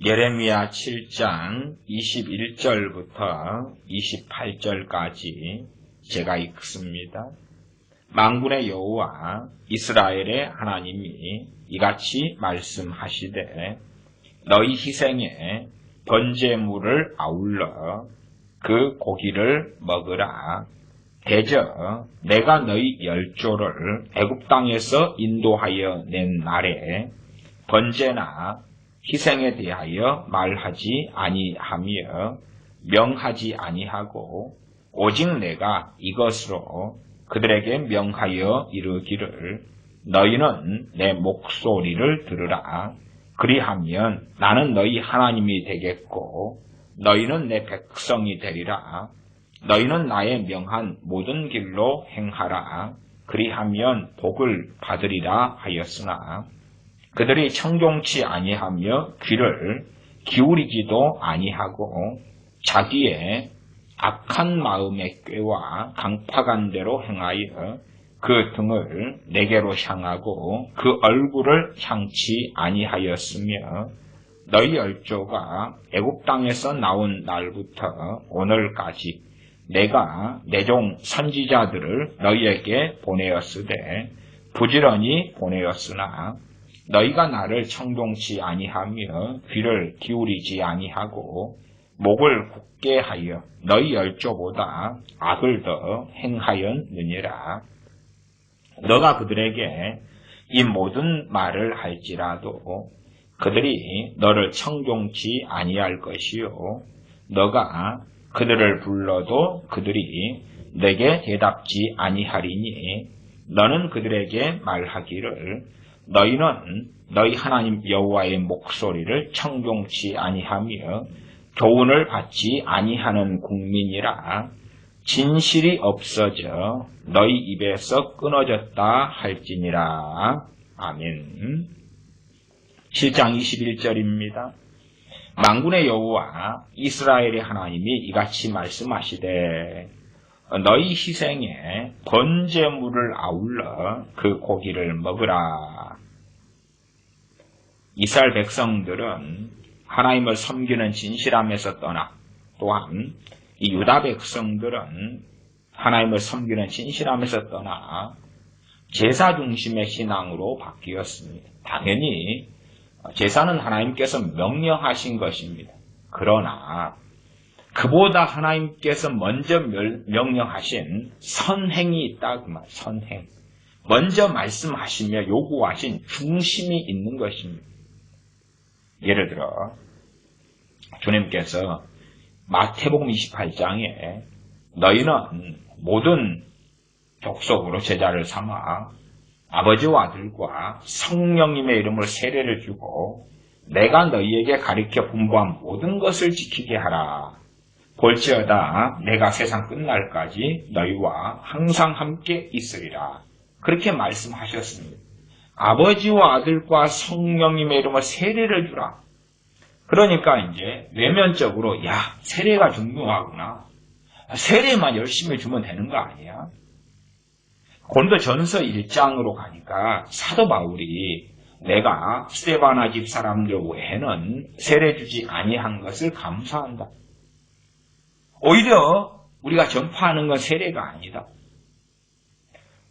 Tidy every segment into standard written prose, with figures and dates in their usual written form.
예레미야 7장 21절부터 28절까지 제가 읽습니다. 만군의 여호와 이스라엘의 하나님이 이같이 말씀하시되 너희 희생에 번제물을 아울러 그 고기를 먹으라. 대저 내가 너희 열조를 애굽 땅에서 인도하여 낸 날에 번제나 희생에 대하여 말하지 아니하며 명하지 아니하고 오직 내가 이것으로 그들에게 명하여 이르기를 너희는 내 목소리를 들으라. 그리하면 나는 너희 하나님이 되겠고 너희는 내 백성이 되리라. 너희는 나의 명한 모든 길로 행하라. 그리하면 복을 받으리라 하였으나 그들이 청종치 아니하며 귀를 기울이지도 아니하고 자기의 악한 마음의 꾀와 강팍한 대로 행하여 그 등을 내게로 향하고 그 얼굴을 향치 아니하였으며 너희 열조가 애굽 땅에서 나온 날부터 오늘까지 내가 내 종 선지자들을 너희에게 보내었으되 부지런히 보내었으나 너희가 나를 청종치 아니하며 귀를 기울이지 아니하고 목을 굳게 하여 너희 열조보다 악을 더 행하였느니라. 너가 그들에게 이 모든 말을 할지라도 그들이 너를 청종치 아니할 것이요 너가 그들을 불러도 그들이 내게 대답지 아니하리니 너는 그들에게 말하기를 너희는 너희 하나님 여호와의 목소리를 청종치 아니하며 교훈을 받지 아니하는 국민이라 진실이 없어져 너희 입에서 끊어졌다 할지니라. 아멘. 7장 21절입니다. 만군의 여호와 이스라엘의 하나님이 이같이 말씀하시되 너희 희생에 번제물을 아울러 그 고기를 먹으라. 이스라엘 백성들은 하나님을 섬기는 진실함에서 떠나 또한 이 유다 백성들은 하나님을 섬기는 진실함에서 떠나 제사 중심의 신앙으로 바뀌었습니다. 당연히 제사는 하나님께서 명령하신 것입니다. 그러나 그보다 하나님께서 먼저 명령하신 선행이 있다 그 말, 선행. 먼저 말씀하시며 요구하신 중심이 있는 것입니다. 예를 들어 주님께서 마태복음 28장에 너희는 모든 족속으로 제자를 삼아 아버지와 아들과 성령님의 이름으로 세례를 주고 내가 너희에게 가르쳐 분부한 모든 것을 지키게 하라. 볼지어다 내가 세상 끝날까지 너희와 항상 함께 있으리라. 그렇게 말씀하셨습니다. 아버지와 아들과 성령님의 이름으로 세례를 주라. 그러니까 이제 외면적으로 세례가 중요하구나. 세례만 열심히 주면 되는 거 아니야? 고린도전서 1장으로 가니까 사도 바울이 내가 스데바나 집 사람들 외에는 세례 주지 아니한 것을 감사한다. 오히려 우리가 전파하는 건 세례가 아니다.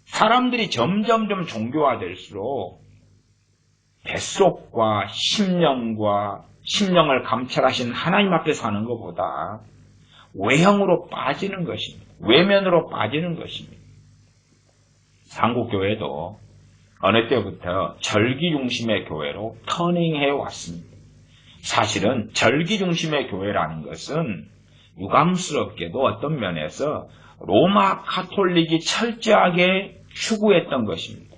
사람들이 점점점 종교화될수록 뱃속과 심령을 감찰하신 하나님 앞에 사는 것보다 외형으로 빠지는 것입니다. 외면으로 빠지는 것입니다. 한국교회도 어느 때부터 절기 중심의 교회로 터닝해 왔습니다. 사실은 절기 중심의 교회라는 것은 유감스럽게도 어떤 면에서 로마 가톨릭이 철저하게 추구했던 것입니다.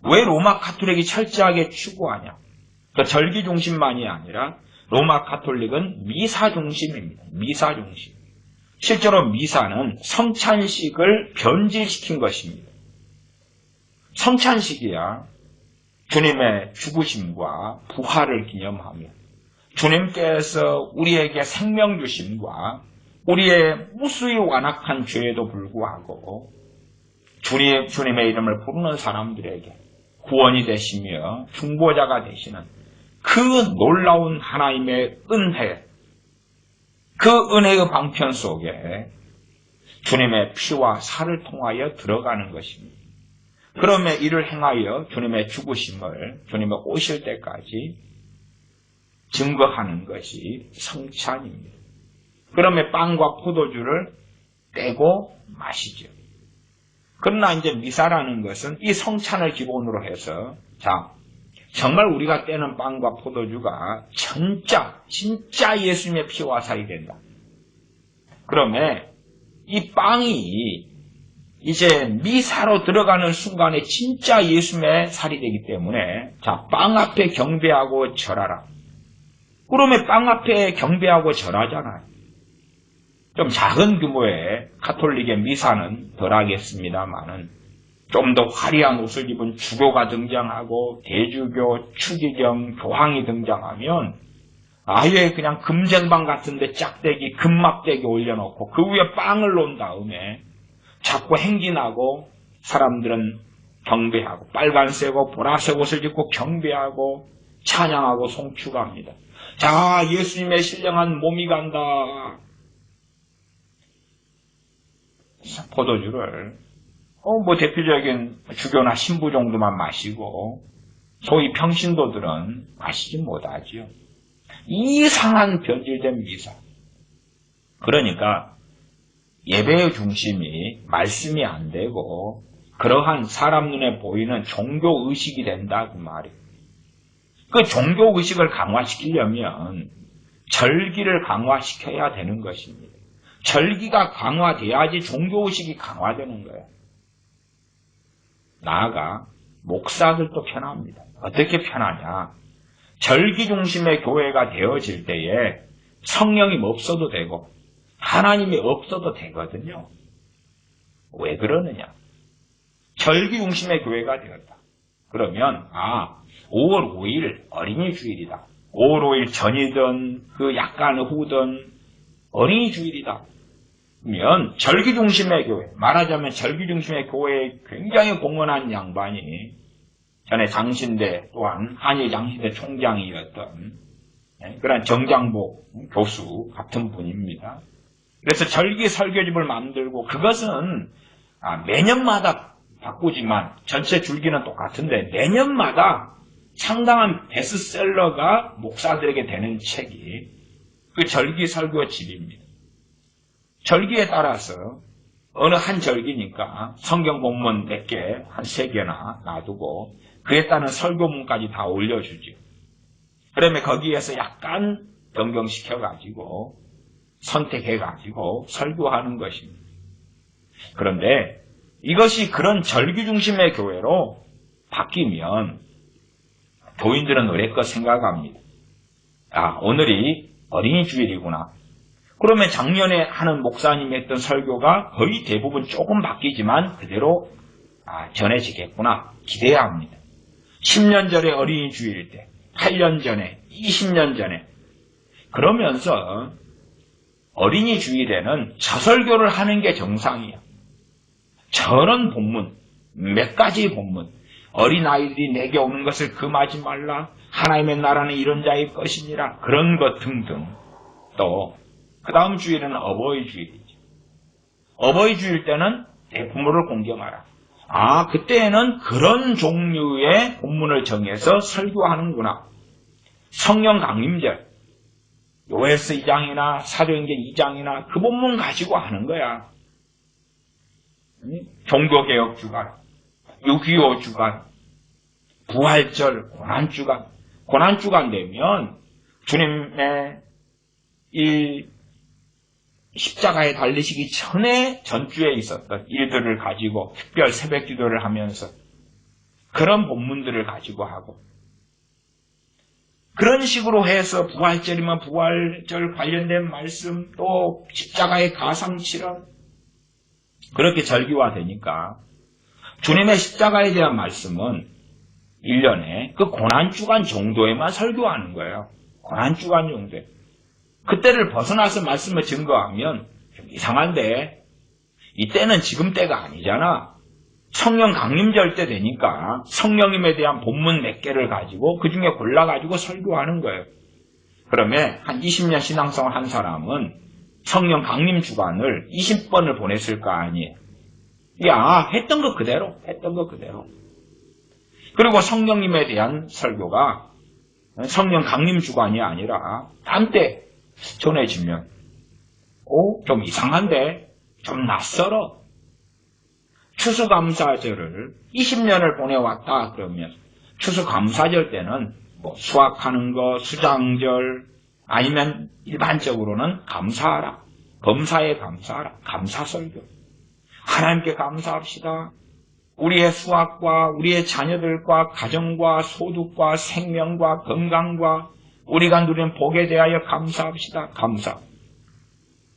왜 로마 가톨릭이 철저하게 추구하냐? 그 절기 중심만이 아니라 로마 가톨릭은 미사 중심입니다. 미사 중심. 실제로 미사는 성찬식을 변질시킨 것입니다. 성찬식이야 주님의 죽으심과 부활을 기념하며 주님께서 우리에게 생명 주심과 우리의 무수히 완악한 죄에도 불구하고 주님의 이름을 부르는 사람들에게 구원이 되시며 중보자가 되시는 그 놀라운 하나님의 은혜, 그 은혜의 방편 속에 주님의 피와 살을 통하여 들어가는 것입니다. 그러면 이를 행하여 주님의 죽으심을 주님의 오실 때까지 증거하는 것이 성찬입니다. 그러면 빵과 포도주를 떼고 마시죠. 그러나 이제 미사라는 것은 이 성찬을 기본으로 해서 정말 우리가 떼는 빵과 포도주가 진짜 예수님의 피와 살이 된다. 그러면 이 빵이 이제 미사로 들어가는 순간에 진짜 예수님의 살이 되기 때문에 빵 앞에 경배하고 절하라. 그러면 빵 앞에 경배하고 절하잖아요. 좀 작은 규모의 가톨릭의 미사는 덜하겠습니다만은 좀 더 화려한 옷을 입은 주교가 등장하고 대주교, 추기경, 교황이 등장하면 아예 그냥 금쟁반 같은데 짝대기, 금막대기 올려놓고 그 위에 빵을 놓은 다음에 자꾸 행진하고 사람들은 경배하고 빨간색하고 보라색 옷을 입고 경배하고 찬양하고 송축합니다. 자, 예수님의 신령한 몸이 간다. 포도주를 대표적인 주교나 신부 정도만 마시고 소위 평신도들은 마시지 못하지요. 이상한 변질된 미사. 그러니까 예배의 중심이 말씀이 안 되고 그러한 사람 눈에 보이는 종교의식이 된다 그 말이에요. 그 종교의식을 강화시키려면 절기를 강화시켜야 되는 것입니다. 절기가 강화돼야지 종교의식이 강화되는 거예요. 나아가 목사들도 편합니다. 어떻게 편하냐? 절기 중심의 교회가 되어질 때에 성령이 없어도 되고 하나님이 없어도 되거든요. 왜 그러느냐? 절기 중심의 교회가 되었다. 그러면 5월 5일 어린이 주일이다. 5월 5일 전이든 그 약간 후든 어린이 주일이다. 그러면 절기 중심의 교회, 말하자면 절기 중심의 교회에 굉장히 공헌한 양반이 전에 장신대 또한 한일 장신대 총장이었던 그런 정장복 교수 같은 분입니다. 그래서 절기 설교집을 만들고 그것은 매년마다 바꾸지만 전체 줄기는 똑같은데 매년마다 상당한 베스트셀러가 목사들에게 되는 책이 그 절기 설교집입니다. 절기에 따라서 어느 한 절기니까 성경 본문 몇 개, 한 3개나 놔두고 그에 따른 설교문까지 다 올려주죠. 그러면 거기에서 약간 변경시켜가지고 선택해가지고 설교하는 것입니다. 그런데 이것이 그런 절기 중심의 교회로 바뀌면 교인들은 의례껏 생각합니다. 오늘이 어린이 주일이구나. 그러면 작년에 하는 목사님이 했던 설교가 거의 대부분 조금 바뀌지만 그대로 전해지겠구나 기대해야 합니다. 10년 전에 어린이 주일일 때, 8년 전에, 20년 전에 그러면서 어린이 주일에는 저설교를 하는 게 정상이야. 저런 본문, 몇 가지 본문, 어린아이들이 내게 오는 것을 금하지 말라, 하나님의 나라는 이런 자의 것이니라, 그런 것 등등. 또 그 다음 주일은 어버이 주일이죠. 어버이 주일 때는 대부모를 공경하라. 그때에는 그런 종류의 본문을 정해서 설교하는구나. 성령 강림절, 요에스 2장이나 사도행전 2장이나 그 본문 가지고 하는 거야. 종교개혁 주간, 6.25 주간, 부활절, 고난주간. 고난주간 되면 주님의 이 십자가에 달리시기 전에 전주에 있었던 일들을 가지고 특별 새벽 기도를 하면서 그런 본문들을 가지고 하고 그런 식으로 해서 부활절이면 부활절 관련된 말씀 또 십자가의 가상실현 그렇게 절기화되니까 주님의 십자가에 대한 말씀은 1년에 그 고난주간 정도에만 설교하는 거예요. 고난주간 정도에. 그때를 벗어나서 말씀을 증거하면 좀 이상한데 이때는 지금 때가 아니잖아. 성령 강림절 때 되니까 성령님에 대한 본문 몇 개를 가지고 그 중에 골라가지고 설교하는 거예요. 그러면 한 20년 신앙생활 한 사람은 성령 강림 주간을 20번을 보냈을 거 아니에요. 했던 거 그대로. 그리고 성령님에 대한 설교가 성령 강림 주간이 아니라 딴 때 전해지면 좀 이상한데? 좀 낯설어. 추수감사절을 20년을 보내왔다 그러면 추수감사절 때는 수확하는 거, 수장절, 아니면 일반적으로는 감사하라. 범사에 감사하라. 감사설교. 하나님께 감사합시다. 우리의 수확과 우리의 자녀들과 가정과 소득과 생명과 건강과 우리가 누리는 복에 대하여 감사합시다. 감사.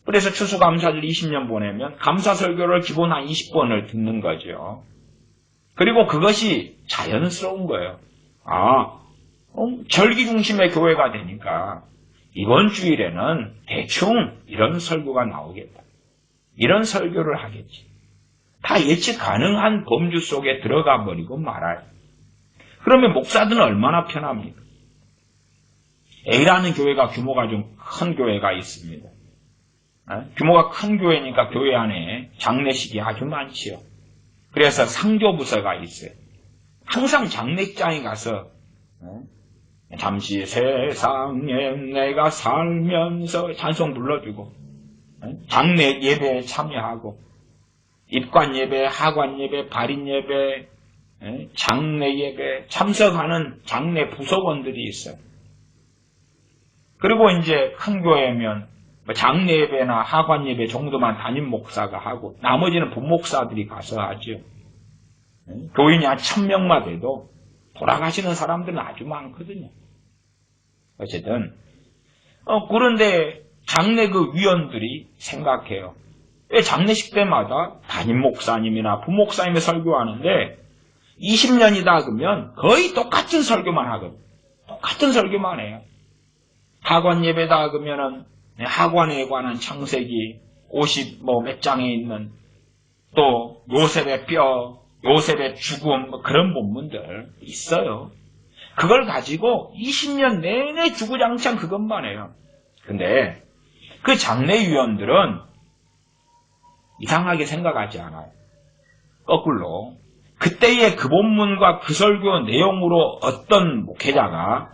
그래서 추수감사절 20년 보내면 감사설교를 기본 한 20번을 듣는 거죠. 그리고 그것이 자연스러운 거예요. 절기 중심의 교회가 되니까 이번 주일에는 대충 이런 설교가 나오겠다. 이런 설교를 하겠지. 다 예측 가능한 범주 속에 들어가 버리고 말아요. 그러면 목사들은 얼마나 편합니까? A라는 교회가 규모가 좀 큰 교회가 있습니다. 규모가 큰 교회니까 교회 안에 장례식이 아주 많지요. 그래서 상조부서가 있어요. 항상 장례장에 가서 잠시 세상에 내가 살면서 찬송 불러주고 장례 예배에 참여하고 입관 예배, 하관 예배, 발인 예배, 장례 예배 참석하는 장례 부서원들이 있어요. 그리고 이제 큰 교회면 장례 예배나 하관 예배 정도만 담임 목사가 하고 나머지는 부목사들이 가서 하죠. 교인이 한 1000명만 돼도 돌아가시는 사람들은 아주 많거든요. 어쨌든 그런데 장례 그 위원들이 생각해요. 왜 장례식 때마다 담임 목사님이나 부목사님이 설교하는데 20년이다 그러면 거의 똑같은 설교만 하거든요. 똑같은 설교만 해요. 하관 예배다 그러면은 하관에 관한 창세기 50 몇 장에 있는 또 요셉의 뼈, 요셉의 죽음 그런 본문들 있어요. 그걸 가지고 20년 내내 주구장창 그것만 해요. 근데 그 장례위원들은 이상하게 생각하지 않아요. 거꾸로 그때의 그 본문과 그 설교 내용으로 어떤 목회자가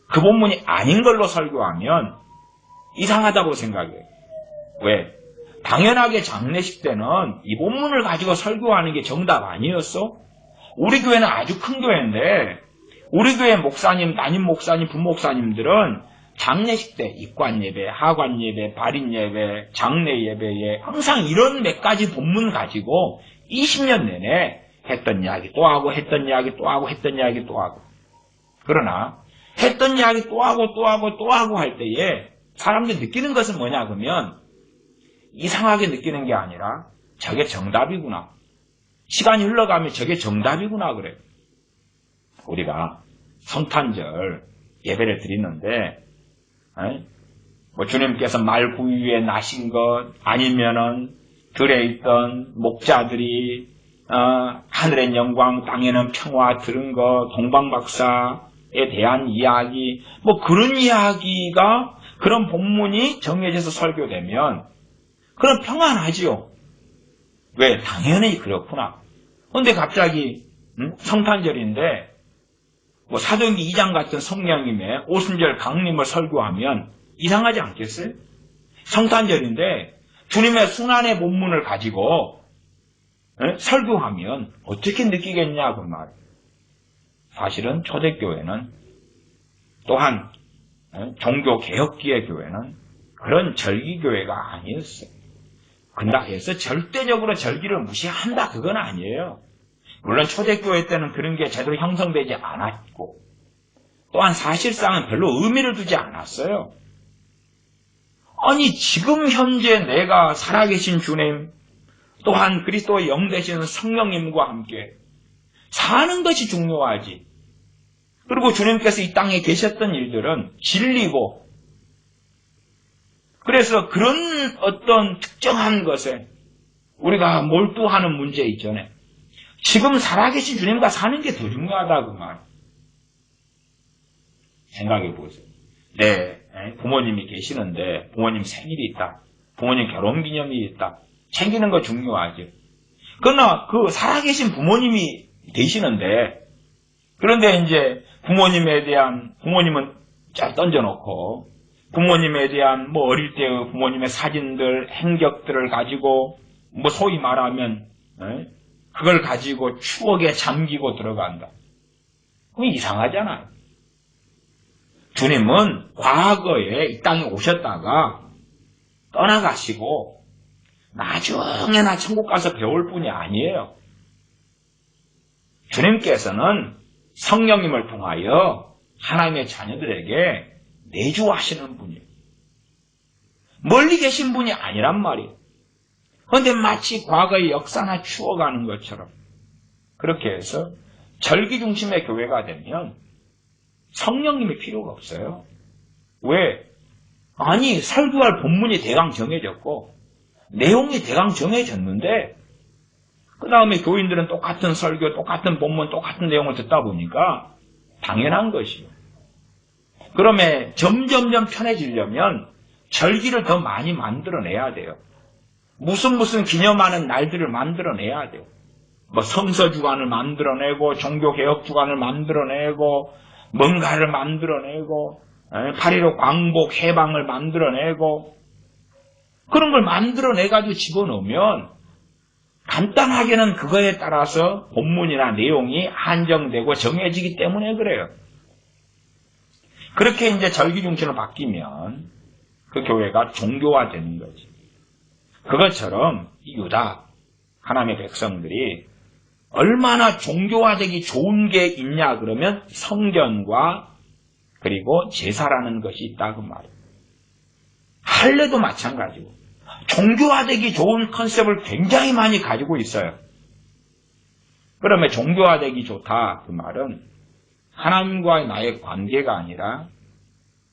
그 본문이 아닌 걸로 설교하면 이상하다고 생각해요. 왜? 당연하게 장례식 때는 이 본문을 가지고 설교하는 게 정답 아니었어? 우리 교회는 아주 큰 교회인데 우리 교회 목사님, 담임 목사님, 부목사님들은 장례식 때 입관 예배, 하관 예배, 발인 예배, 장례 예배에 항상 이런 몇 가지 본문 가지고 20년 내내 했던 이야기 또 하고 했던 이야기 또 하고 했던 이야기 또 하고. 그러나 했던 이야기 또 하고 또 하고 또 하고 할 때에 사람들이 느끼는 것은 뭐냐 그러면 이상하게 느끼는 게 아니라 저게 정답이구나. 시간이 흘러가면 저게 정답이구나 그래요. 우리가 성탄절 예배를 드리는데 주님께서 말 구유에 나신 것 아니면은 들에 있던 목자들이 하늘의 영광 땅에는 평화 들은 것 동방박사에 대한 이야기 그런 이야기가 그런 본문이 정해져서 설교되면 그럼 평안하지요. 왜? 당연히 그렇구나. 그런데 갑자기 성탄절인데 사도행전 2장 같은 성령님의 오순절 강림을 설교하면 이상하지 않겠어요? 성탄절인데 주님의 순환의 본문을 가지고 설교하면 어떻게 느끼겠냐 그 말. 사실은 초대교회는 또한 종교개혁기의 교회는 그런 절기교회가 아니었어요. 그런다 해서 절대적으로 절기를 무시한다 그건 아니에요. 물론 초대교회 때는 그런 게 제대로 형성되지 않았고 또한 사실상은 별로 의미를 두지 않았어요. 아니 지금 현재 내가 살아계신 주님 또한 그리스도의 영 되시는 성령님과 함께 사는 것이 중요하지. 그리고 주님께서 이 땅에 계셨던 일들은 진리고 그래서 그런 어떤 특정한 것에 우리가 몰두하는 문제 있잖아요. 지금 살아계신 주님과 사는 게 더 중요하다 그 말. 생각해 보세요. 네, 부모님이 계시는데 부모님 생일이 있다. 부모님 결혼기념일이 있다. 챙기는 거 중요하죠. 그러나 그 살아계신 부모님이 계시는데 그런데 이제 부모님은 쫙 던져놓고 부모님에 대한 뭐 어릴 때의 부모님의 사진들, 행적들을 가지고 뭐 소위 말하면 그걸 가지고 추억에 잠기고 들어간다. 그건 이상하잖아요. 주님은 과거에 이 땅에 오셨다가 떠나가시고 나중에나 천국 가서 배울 분이 아니에요. 주님께서는 성령님을 통하여 하나님의 자녀들에게 내주하시는 분이에요. 멀리 계신 분이 아니란 말이에요. 그런데 마치 과거의 역사나 추억하는 것처럼 그렇게 해서 절기 중심의 교회가 되면 성령님이 필요가 없어요. 왜? 아니 설교할 본문이 대강 정해졌고 내용이 대강 정해졌는데 그 다음에 교인들은 똑같은 설교, 똑같은 본문, 똑같은 내용을 듣다 보니까 당연한 것이요. 그러면 점점점 편해지려면 절기를 더 많이 만들어내야 돼요. 무슨 기념하는 날들을 만들어내야 돼요. 뭐 성서주간을 만들어내고 종교개혁주간을 만들어내고 뭔가를 만들어내고 8.15 광복 해방을 만들어내고 그런 걸 만들어내가지고 집어넣으면 간단하게는 그거에 따라서 본문이나 내용이 한정되고 정해지기 때문에 그래요. 그렇게 이제 절기 중심으로 바뀌면 그 교회가 종교화되는 거지. 그것처럼 유다 하나님의 백성들이 얼마나 종교화되기 좋은 게 있냐 그러면 성전과 그리고 제사라는 것이 있다 그 말이에요. 할례도 마찬가지고 종교화되기 좋은 컨셉을 굉장히 많이 가지고 있어요. 그러면 종교화되기 좋다 그 말은 하나님과의 나의 관계가 아니라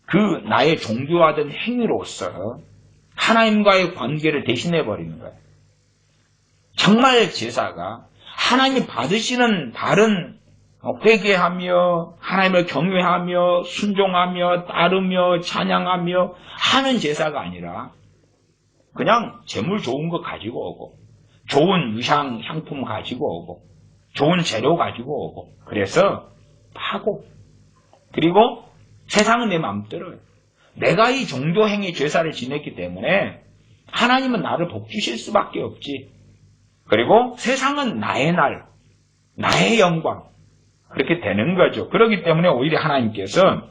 그 나의 종교화된 행위로서 하나님과의 관계를 대신해버리는 거예요. 정말 제사가 하나님이 받으시는 다른 회개하며 하나님을 경외하며 순종하며 따르며 찬양하며 하는 제사가 아니라 그냥 재물 좋은 거 가지고 오고 좋은 유향 향품 가지고 오고 좋은 재료 가지고 오고 그래서 파고 그리고 세상은 내 마음대로요. 내가 이 종교행위 제사를 지냈기 때문에 하나님은 나를 복 주실 수밖에 없지. 그리고 세상은 나의 날, 나의 영광 그렇게 되는 거죠. 그렇기 때문에 오히려 하나님께서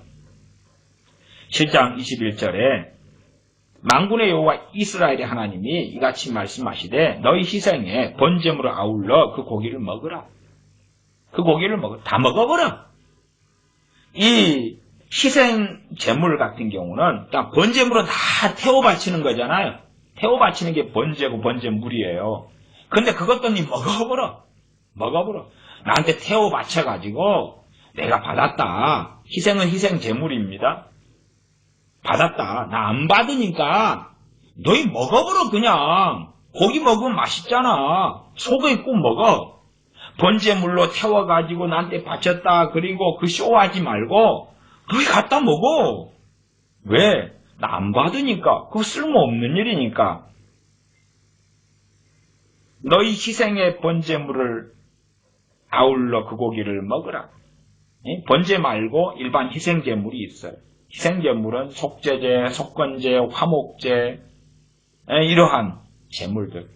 7장 21절에 만군의 여호와 이스라엘의 하나님이 이같이 말씀하시되 너희 희생에 번제물을 아울러 그 고기를 먹으라. 그 고기를 다 먹어버려. 이 희생 제물 같은 경우는 번제물은 다 태워 바치는 거잖아요. 태워 바치는 게 번제고 번제물이에요. 근데 그것도 니 먹어버려. 나한테 태워 바쳐가지고 내가 받았다. 희생은 희생 제물입니다. 받았다. 나 안 받으니까 너희 먹어버려 그냥. 고기 먹으면 맛있잖아. 소고기 꼭 먹어. 번제물로 태워가지고 나한테 바쳤다. 그리고 그 쇼하지 말고 너희 갖다 먹어. 왜? 나 안 받으니까. 그거 쓸모없는 일이니까. 너희 희생의 번제물을 아울러 그 고기를 먹으라. 번제 말고 일반 희생제물이 있어요. 희생제물은 속죄제, 속건제, 화목제 이러한 제물들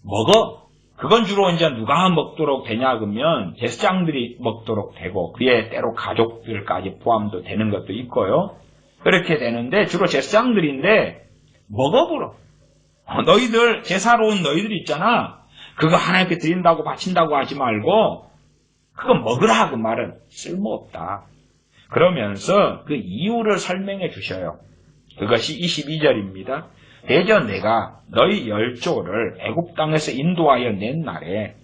먹어. 그건 주로 이제 누가 먹도록 되냐 그러면 제사장들이 먹도록 되고 그에 때로 가족들까지 포함도 되는 것도 있고요. 그렇게 되는데 주로 제사장들인데 먹어보러. 너희들 제사로 온 너희들 있잖아. 그거 하나님께 드린다고 바친다고 하지 말고 그거 먹으라 그 말은 쓸모없다. 그러면서 그 이유를 설명해 주셔요. 그것이 22절입니다. 대저 내가 너희 열조를 애굽 땅에서 인도하여 낸 날에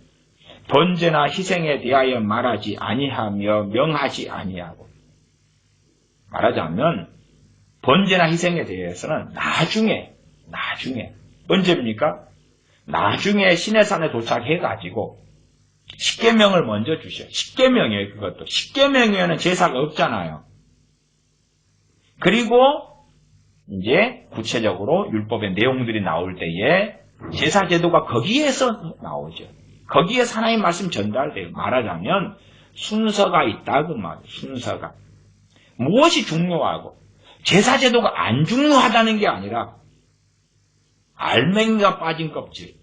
번제나 희생에 대하여 말하지 아니하며 명하지 아니하고 말하자면 번제나 희생에 대해서는 나중에 언제입니까? 나중에 시내산에 도착해가지고 십계명을 먼저 주셔. 십계명이에요, 그것도. 십계명에는 제사가 없잖아요. 그리고 이제 구체적으로 율법의 내용들이 나올 때에 제사 제도가 거기에서 나오죠. 거기에서 하나님 말씀 전달돼요. 말하자면 순서가 있다 그 말이에요. 순서가. 무엇이 중요하고 제사 제도가 안 중요하다는 게 아니라 알맹이가 빠진 껍질은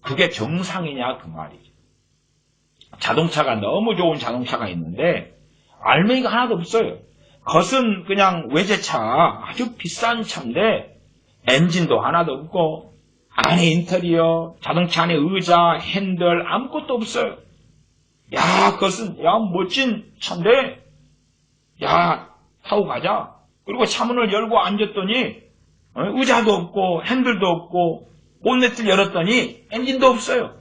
그게 정상이냐 그 말이죠. 자동차가 너무 좋은 자동차가 있는데 알맹이가 하나도 없어요. 겉은 그냥 외제차 아주 비싼 차인데 엔진도 하나도 없고 안에 인테리어, 자동차 안에 의자, 핸들 아무것도 없어요. 야, 그것은 야 멋진 차인데 야 타고 가자. 그리고 차문을 열고 앉았더니 의자도 없고 핸들도 없고 본네트를 열었더니 엔진도 없어요.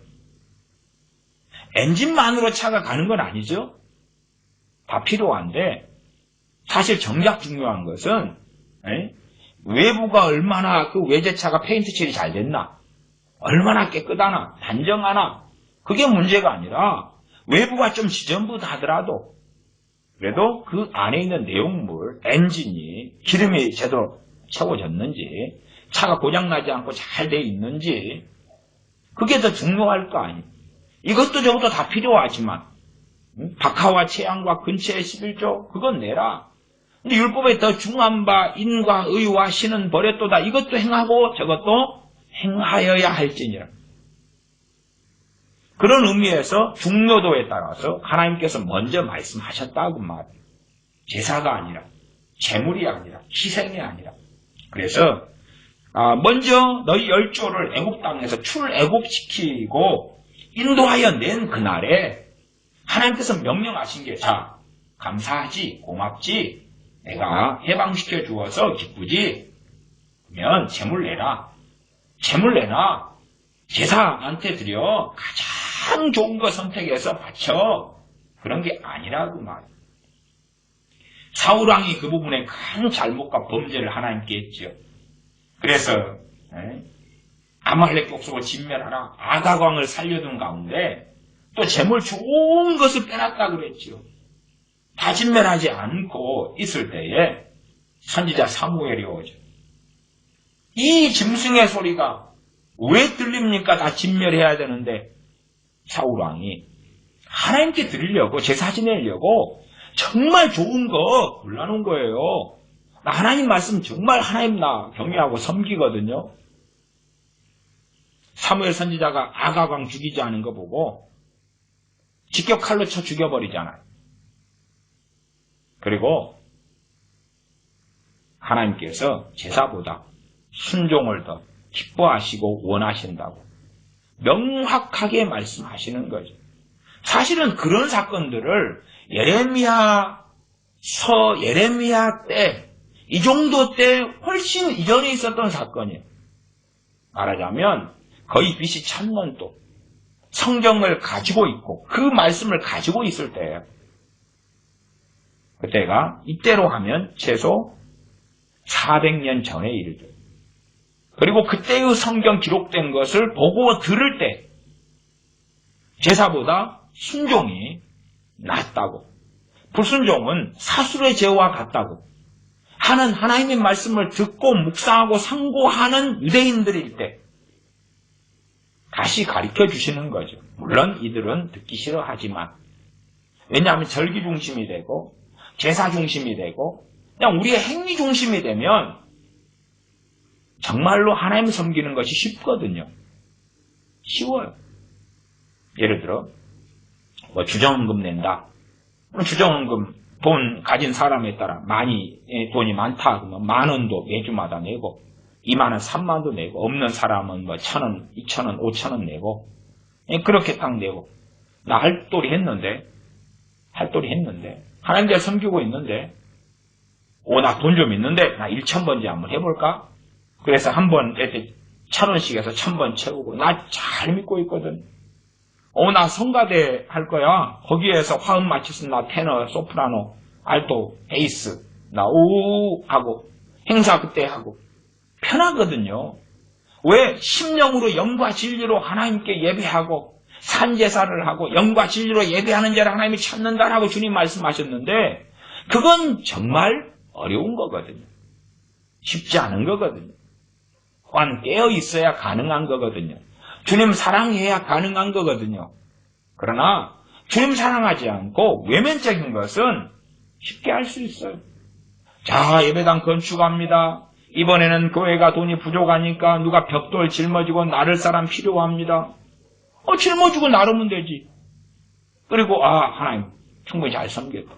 엔진만으로 차가 가는 건 아니죠. 다 필요한데 사실 정작 중요한 것은 외부가 얼마나 그 외제차가 페인트 칠이 잘 됐나, 얼마나 깨끗하나, 단정하나, 그게 문제가 아니라 외부가 좀 지저분하더라도 그래도 그 안에 있는 내용물, 엔진이 기름이 제대로 채워졌는지, 차가 고장나지 않고 잘 돼 있는지, 그게 더 중요할 거 아니에요. 이것도 저것도 다 필요하지만 박하와 채양과 근처의 11조 그건 내라. 근데 율법에 더 중한 바 인과 의와 신은 버렸도다. 이것도 행하고 저것도 행하여야 할지니라. 그런 의미에서 중요도에 따라서 하나님께서 먼저 말씀하셨다고 말이에요. 제사가 아니라, 제물이 아니라, 희생이 아니라. 그래서 먼저 너희 열조를 애굽 땅에서 출애굽시키고 인도하여 낸 그날에 하나님께서 명령하신 게, 자, 감사하지, 고맙지, 내가 해방시켜 주어서 기쁘지, 그러면 제물 내라. 제물 내놔. 제사한테 드려. 가장 좋은 거 선택해서 바쳐. 그런 게 아니라고 말이에요. 사울왕이 그 부분에 큰 잘못과 범죄를 하나님께 했죠. 그래서 아말렉 족속을 진멸하라. 아각왕을 살려둔 가운데 또 제물 좋은 것을 빼놨다 그랬죠. 다 진멸하지 않고 있을 때에 선지자 사무엘이 오죠. 이 짐승의 소리가 왜 들립니까? 다 진멸해야 되는데 사울왕이 하나님께 드리려고, 제사 지내려고 정말 좋은 거 골라놓은 거예요. 나 하나님 말씀 정말 하나님 나 경외하고 섬기거든요. 사무엘 선지자가 아각왕 죽이지 않은 거 보고 직접 칼로 쳐 죽여버리잖아요. 그리고 하나님께서 제사보다 순종을 더 기뻐하시고 원하신다고 명확하게 말씀하시는 거죠. 사실은 그런 사건들을 예레미야 때, 이 정도 때 훨씬 이전에 있었던 사건이에요. 말하자면 거의 BC 1000년도 성경을 가지고 있고 그 말씀을 가지고 있을 때예요. 그때가 이때로 하면 최소 400년 전에 이르죠. 그리고 그때의 성경 기록된 것을 보고 들을 때 제사보다 순종이 낫다고, 불순종은 사술의 죄와 같다고 하는 하나님의 말씀을 듣고 묵상하고 상고하는 유대인들일 때 다시 가르쳐 주시는 거죠. 물론 이들은 듣기 싫어하지만, 왜냐하면 절기 중심이 되고 제사 중심이 되고 그냥 우리의 행위 중심이 되면 정말로 하나님 섬기는 것이 쉽거든요. 쉬워요. 예를 들어 주정헌금 낸다. 주정헌금 돈 가진 사람에 따라 많이 돈이 많다 그러면 10,000원도 매주마다 내고 20,000원, 30,000원도 내고, 없는 사람은 1,000원, 2,000원, 5,000원 내고 그렇게 딱 내고, 나 할도리 했는데 하나님께 섬기고 있는데 나 돈 좀 있는데 나 1,000번째 한번 해볼까? 그래서 한번 이렇게 1,000원씩 해서 1,000번 채우고, 나 잘 믿고 있거든. 나 성가대 할 거야. 거기에서 화음 맞춰서 나 테너, 소프라노, 알토, 베이스, 나 우 하고 행사 그때 하고 편하거든요. 왜? 심령으로 영과 진리로 하나님께 예배하고 산제사를 하고 영과 진리로 예배하는 자를 하나님이 찾는다라고 주님 말씀하셨는데 그건 정말 어려운 거거든요. 쉽지 않은 거거든요. 또한 깨어 있어야 가능한 거거든요. 주님 사랑해야 가능한 거거든요. 그러나 주님 사랑하지 않고 외면적인 것은 쉽게 할 수 있어요. 자, 예배당 건축합니다. 이번에는 교회가 돈이 부족하니까 누가 벽돌 짊어지고 나를 사람 필요합니다. 짊어지고 나르면 되지. 그리고 하나님 충분히 잘 섬겼다.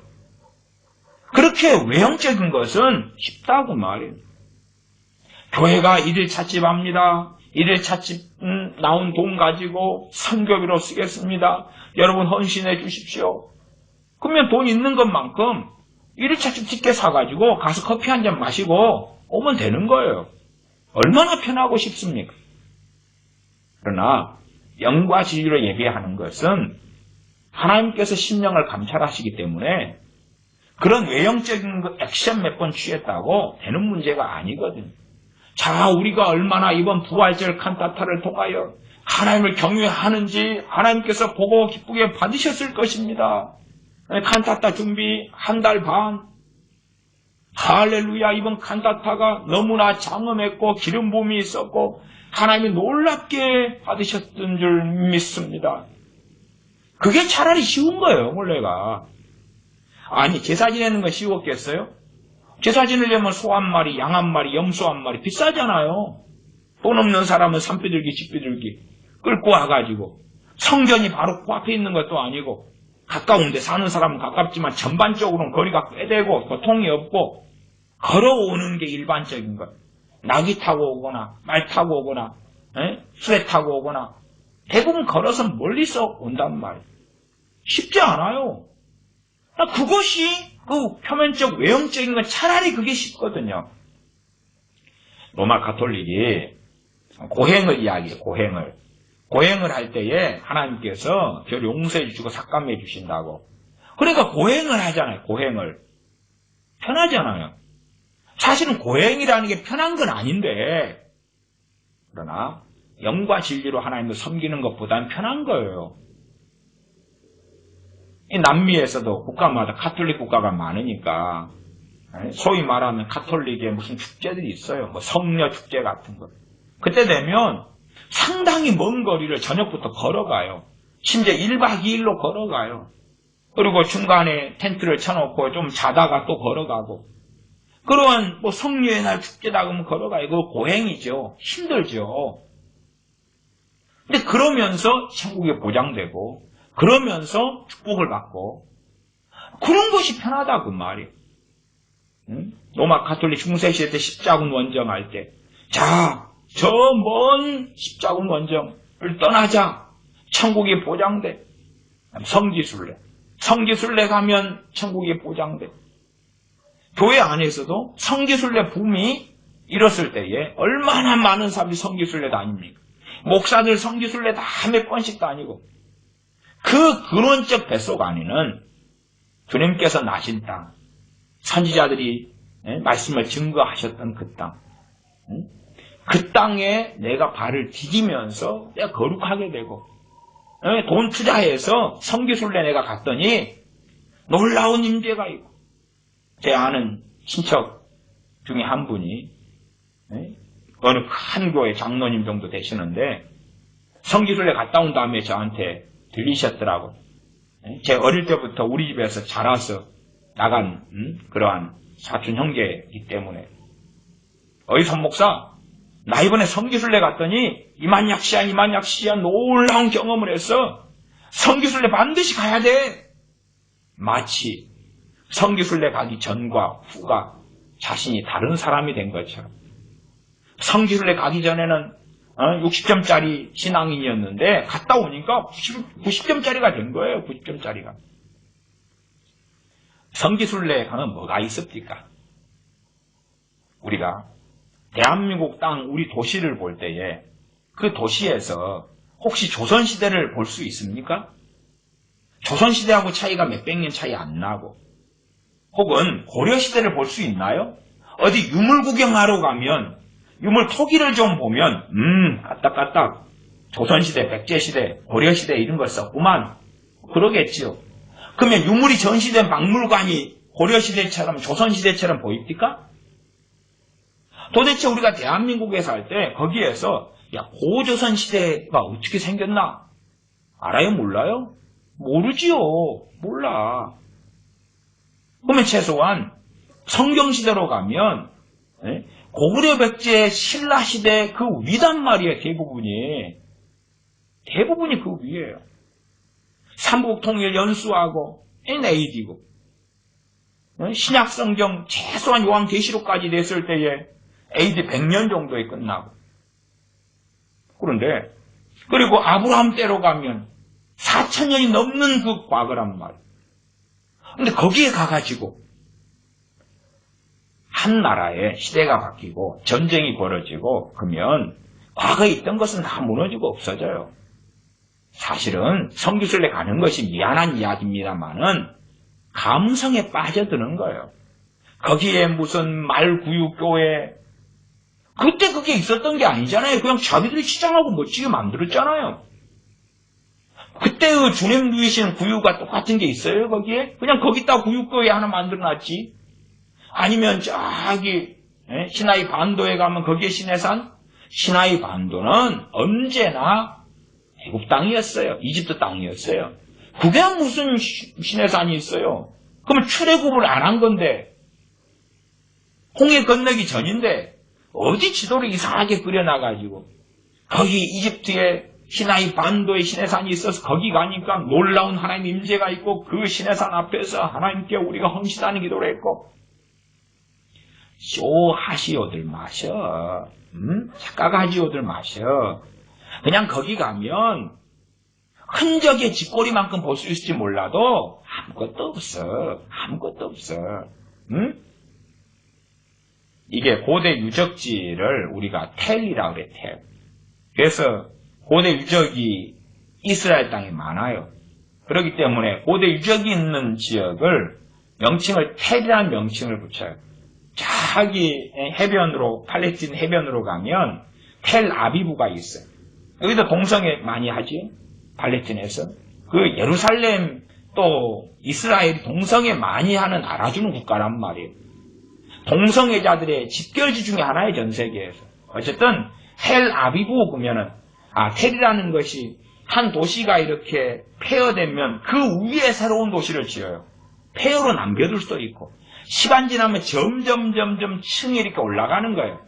그렇게 외형적인 것은 쉽다고 말이에요. 교회가 일일 찻집 합니다. 일일 찻집 나온 돈 가지고 선교비로 쓰겠습니다. 여러분 헌신해 주십시오. 그러면 돈 있는 것만큼 일일 찻집 집게 사가지고 가서 커피 한 잔 마시고 오면 되는 거예요. 얼마나 편하고 쉽습니까? 그러나 영과 진리로 예배하는 것은 하나님께서 심령을 감찰하시기 때문에 그런 외형적인 액션 몇 번 취했다고 되는 문제가 아니거든요. 자, 우리가 얼마나 이번 부활절 칸타타를 통하여 하나님을 경외하는지 하나님께서 보고 기쁘게 받으셨을 것입니다. 칸타타 준비 한 달 반. 할렐루야, 이번 칸타타가 너무나 장엄했고 기름 부음이 있었고 하나님이 놀랍게 받으셨던 줄 믿습니다. 그게 차라리 쉬운 거예요, 원래가. 아니, 제사 지내는 건 쉬웠겠어요? 제사 지내려면 소 한 마리, 양 한 마리, 염소 한 마리 비싸잖아요. 돈 없는 사람은 산비둘기, 집비둘기 끌고 와가지고 성전이 바로 코앞에 있는 것도 아니고 가까운데 사는 사람은 가깝지만 전반적으로는 거리가 꽤 되고 교통이 없고 걸어오는 게 일반적인 것. 낙이 타고 오거나 말 타고 오거나 수레 타고 오거나 대부분 걸어서 멀리서 온단 말이에요. 쉽지 않아요. 그것이 그 표면적 외형적인 건 차라리 그게 쉽거든요. 로마 가톨릭이 고행을 이야기해요. 고행을 할 때에 하나님께서 저를 용서해 주시고 삭감해 주신다고. 그러니까 고행을 하잖아요. 고행을. 편하잖아요. 사실은 고행이라는 게 편한 건 아닌데 그러나 영과 진리로 하나님을 섬기는 것보다는 편한 거예요. 이 남미에서도 국가마다 가톨릭 국가가 많으니까 소위 말하면 가톨릭의 무슨 축제들이 있어요. 뭐 성녀 축제 같은 거. 그때 되면 상당히 먼 거리를 저녁부터 걸어가요. 심지어 1박 2일로 걸어가요. 그리고 중간에 텐트를 쳐놓고 좀 자다가 또 걸어가고. 그러한 뭐 성녀의 날 축제다 그러면 걸어가요. 그거 고행이죠. 힘들죠. 근데 그러면서 천국이 보장되고 그러면서 축복을 받고 그런 것이 편하다 그 말이에요. 로마 가톨릭 중세시대 때 십자군 원정할 때 자, 저 먼 십자군 원정을 떠나자. 천국이 보장돼. 성지순례 가면 천국이 보장돼. 교회 안에서도 성지순례 붐이 일었을 때에 얼마나 많은 사람들이 성지순례 다닙니까? 목사들 성지순례 다 몇 번씩 다니고 그 근원적 뱃속 안에는 주님께서 나신 땅, 선지자들이 말씀을 증거하셨던 그 땅, 그 땅에 내가 발을 디디면서 내가 거룩하게 되고 돈 투자해서 성지순례 내가 갔더니 놀라운 임재가 있고 제 아는 친척 중에 한 분이 어느 큰 교회 장로님 정도 되시는데 성지순례 갔다 온 다음에 저한테 들리셨더라고요. 제 어릴 때부터 우리 집에서 자라서 나간 그러한 사촌 형제이기 때문에 어이 손목사 나 이번에 성지순례 갔더니 이만약시야 놀라운 경험을 했어. 성지순례 반드시 가야 돼. 마치 성지순례 가기 전과 후가 자신이 다른 사람이 된 것처럼. 성지순례 가기 전에는 60점짜리 신앙인이었는데 갔다 오니까 90점짜리가 된 거예요. 90점짜리가. 성지순례 가면 뭐가 있습니까? 우리가 대한민국 땅 우리 도시를 볼 때에 그 도시에서 혹시 조선시대를 볼 수 있습니까? 조선시대하고 차이가 몇백 년 차이 안 나고 혹은 고려시대를 볼 수 있나요? 어디 유물 구경하러 가면 유물 토기를 좀 보면 까딱까딱 조선시대, 백제시대, 고려시대 이런 걸 썼구만. 그러겠지요. 그러면 유물이 전시된 박물관이 고려시대처럼 조선시대처럼 보입니까? 도대체 우리가 대한민국에 살 때 거기에서 야 고조선시대가 어떻게 생겼나? 알아요? 몰라요? 모르지요. 몰라. 그러면 최소한 성경시대로 가면 고구려 백제 신라시대 그 위단 말이에요. 대부분이 그 위에요. 삼국통일 연수하고 NAD고 신약성경 최소한 요한계시록까지 냈을 때에 AD 100년 정도에 끝나고 그런데 그리고 아브라함 때로 가면 4000년이 넘는 그 과거란 말이에요. 근데 거기에 가가지고 한 나라의 시대가 바뀌고 전쟁이 벌어지고 그러면 과거에 있던 것은 다 무너지고 없어져요. 사실은 성기순례 가는 것이 미안한 이야기입니다만은 감성에 빠져드는 거예요. 거기에 무슨 말구유교회 그때 그게 있었던 게 아니잖아요. 그냥 자기들이 치장하고 멋지게 만들었잖아요. 그때의 주님 누이신 구유가 똑같은 게 있어요 거기에? 그냥 거기다 구유교회 하나 만들어놨지. 아니면 저기 시나이 반도에 가면 거기에 시내산? 시나이 반도는 언제나 애굽 땅이었어요. 이집트 땅이었어요. 그게 무슨 시내산이 있어요. 그러면 출애굽을 안 한 건데 홍해 건너기 전인데 어디 지도를 이상하게 그려놔가지고 거기 이집트에 시나이 반도에 시내산이 있어서 거기 가니까 놀라운 하나님 임재가 있고 그 시내산 앞에서 하나님께 우리가 헌신하는 기도를 했고 쇼하시오들 마셔. 착각하시오들 마셔. 그냥 거기 가면 흔적의 짓거리만큼 볼 수 있을지 몰라도 아무것도 없어. 아무것도 없어. 이게 고대 유적지를 우리가 텔이라고 그래, 텔. 그래서 고대 유적이 이스라엘 땅에 많아요. 그렇기 때문에 고대 유적이 있는 지역을 명칭을 텔이라는 명칭을 붙여요. 저기 해변으로 팔레스틴 해변으로 가면 텔 아비브가 있어요. 여기도 동성애 많이 하지. 팔레스틴에서 그 예루살렘 또 이스라엘이 동성애 많이 하는 알아주는 국가란 말이에요. 동성애자들의 집결지 중에 하나의 전 세계에서. 어쨌든 텔 아비브 보면은 텔이라는 것이 한 도시가 이렇게 폐허되면 그 위에 새로운 도시를 지어요. 폐허로 남겨둘 수도 있고 시간 지나면 점점 층이 이렇게 올라가는 거예요.